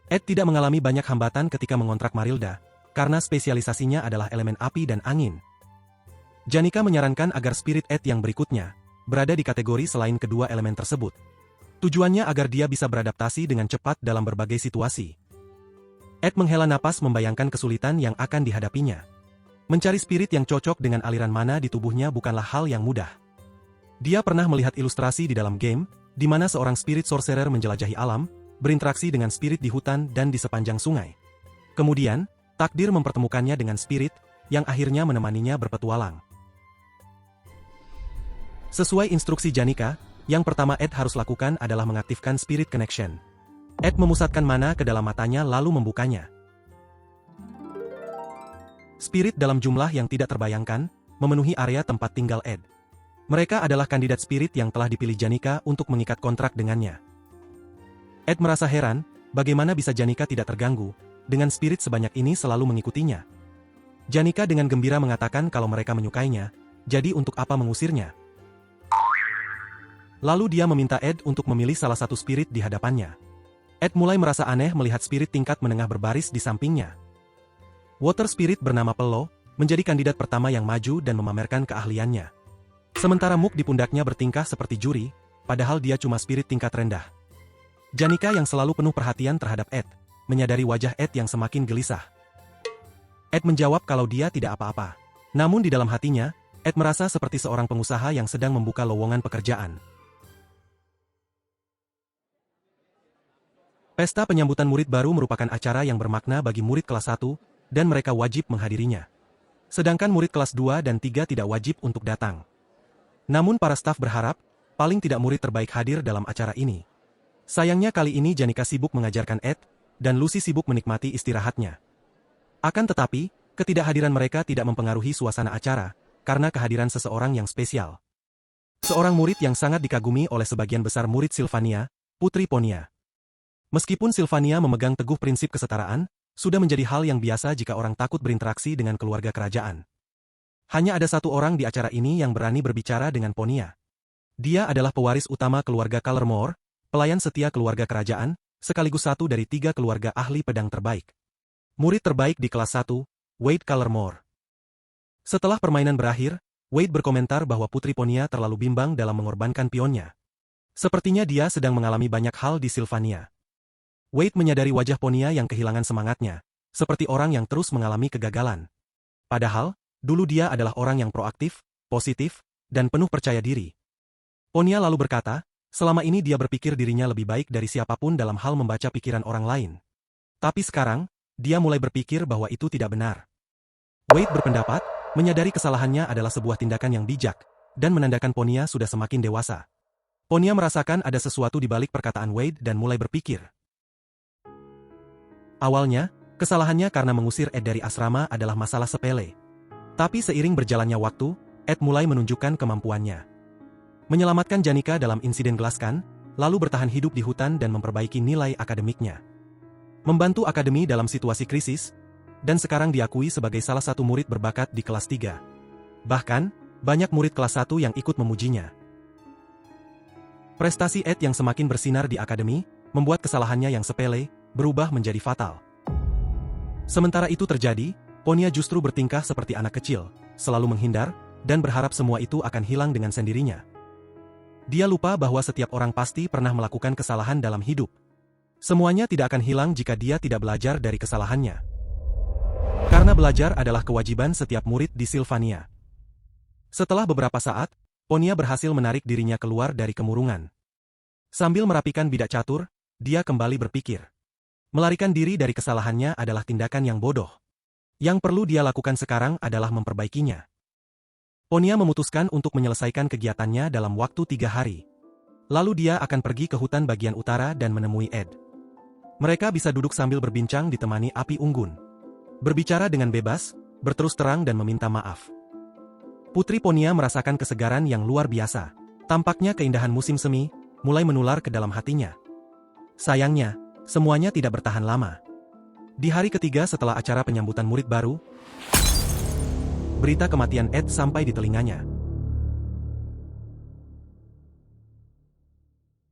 Speaker 1: Ed tidak mengalami banyak hambatan ketika mengontrak Marilda, karena spesialisasinya adalah elemen api dan angin. Janika menyarankan agar spirit Ed yang berikutnya berada di kategori selain kedua elemen tersebut. Tujuannya agar dia bisa beradaptasi dengan cepat dalam berbagai situasi. Ed menghela napas membayangkan kesulitan yang akan dihadapinya. Mencari spirit yang cocok dengan aliran mana di tubuhnya bukanlah hal yang mudah. Dia pernah melihat ilustrasi di dalam game, di mana seorang spirit sorcerer menjelajahi alam, berinteraksi dengan spirit di hutan dan di sepanjang sungai. Kemudian, takdir mempertemukannya dengan spirit, yang akhirnya menemaninya berpetualang. Sesuai instruksi Janika, yang pertama Ed harus lakukan adalah mengaktifkan spirit connection. Ed memusatkan mana ke dalam matanya lalu membukanya. Spirit dalam jumlah yang tidak terbayangkan, memenuhi area tempat tinggal Ed. Mereka adalah kandidat spirit yang telah dipilih Janika untuk mengikat kontrak dengannya. Ed merasa heran, bagaimana bisa Janika tidak terganggu, dengan spirit sebanyak ini selalu mengikutinya. Janika dengan gembira mengatakan kalau mereka menyukainya, jadi untuk apa mengusirnya? Lalu dia meminta Ed untuk memilih salah satu spirit di hadapannya. Ed mulai merasa aneh melihat spirit tingkat menengah berbaris di sampingnya. Water Spirit bernama Pelo, menjadi kandidat pertama yang maju dan memamerkan keahliannya. Sementara Mook di pundaknya bertingkah seperti juri, padahal dia cuma spirit tingkat rendah. Janika yang selalu penuh perhatian terhadap Ed, menyadari wajah Ed yang semakin gelisah. Ed menjawab kalau dia tidak apa-apa. Namun di dalam hatinya, Ed merasa seperti seorang pengusaha yang sedang membuka lowongan pekerjaan. Pesta penyambutan murid baru merupakan acara yang bermakna bagi murid kelas 1, dan mereka wajib menghadirinya. Sedangkan murid kelas 2 dan 3 tidak wajib untuk datang. Namun para staf berharap, paling tidak murid terbaik hadir dalam acara ini. Sayangnya kali ini Janika sibuk mengajarkan Ed, dan Lucy sibuk menikmati istirahatnya. Akan tetapi, ketidakhadiran mereka tidak mempengaruhi suasana acara, karena kehadiran seseorang yang spesial. Seorang murid yang sangat dikagumi oleh sebagian besar murid Sylvania, Putri Ponia. Meskipun Sylvania memegang teguh prinsip kesetaraan, sudah menjadi hal yang biasa jika orang takut berinteraksi dengan keluarga kerajaan. Hanya ada satu orang di acara ini yang berani berbicara dengan Ponia. Dia adalah pewaris utama keluarga Collermore, pelayan setia keluarga kerajaan, sekaligus satu dari 3 keluarga ahli pedang terbaik. Murid terbaik di kelas 1, Wade Collermore. Setelah permainan berakhir, Wade berkomentar bahwa Putri Ponia terlalu bimbang dalam mengorbankan pionnya. Sepertinya dia sedang mengalami banyak hal di Sylvania. Wade menyadari wajah Ponia yang kehilangan semangatnya, seperti orang yang terus mengalami kegagalan. Padahal, dulu dia adalah orang yang proaktif, positif, dan penuh percaya diri. Ponia lalu berkata, selama ini dia berpikir dirinya lebih baik dari siapapun dalam hal membaca pikiran orang lain. Tapi sekarang, dia mulai berpikir bahwa itu tidak benar. Wade berpendapat, menyadari kesalahannya adalah sebuah tindakan yang bijak, dan menandakan Ponia sudah semakin dewasa. Ponia merasakan ada sesuatu di balik perkataan Wade dan mulai berpikir. Awalnya, kesalahannya karena mengusir Ed dari asrama adalah masalah sepele. Tapi seiring berjalannya waktu, Ed mulai menunjukkan kemampuannya. Menyelamatkan Janika dalam insiden Gelaskan, lalu bertahan hidup di hutan dan memperbaiki nilai akademiknya. Membantu akademi dalam situasi krisis, dan sekarang diakui sebagai salah satu murid berbakat di kelas 3. Bahkan, banyak murid kelas 1 yang ikut memujinya. Prestasi Ed yang semakin bersinar di akademi, membuat kesalahannya yang sepele berubah menjadi fatal. Sementara itu terjadi, Ponia justru bertingkah seperti anak kecil, selalu menghindar, dan berharap semua itu akan hilang dengan sendirinya. Dia lupa bahwa setiap orang pasti pernah melakukan kesalahan dalam hidup. Semuanya tidak akan hilang jika dia tidak belajar dari kesalahannya. Karena belajar adalah kewajiban setiap murid di Sylvania. Setelah beberapa saat, Ponia berhasil menarik dirinya keluar dari kemurungan. Sambil merapikan bidak catur, dia kembali berpikir. Melarikan diri dari kesalahannya adalah tindakan yang bodoh. Yang perlu dia lakukan sekarang adalah memperbaikinya. Ponia memutuskan untuk menyelesaikan kegiatannya dalam waktu 3 hari. Lalu dia akan pergi ke hutan bagian utara dan menemui Ed. Mereka bisa duduk sambil berbincang ditemani api unggun. Berbicara dengan bebas, berterus terang dan meminta maaf. Putri Ponia merasakan kesegaran yang luar biasa. Tampaknya keindahan musim semi mulai menular ke dalam hatinya. Sayangnya, semuanya tidak bertahan lama. Di hari ketiga setelah acara penyambutan murid baru, berita kematian Ed sampai di telinganya.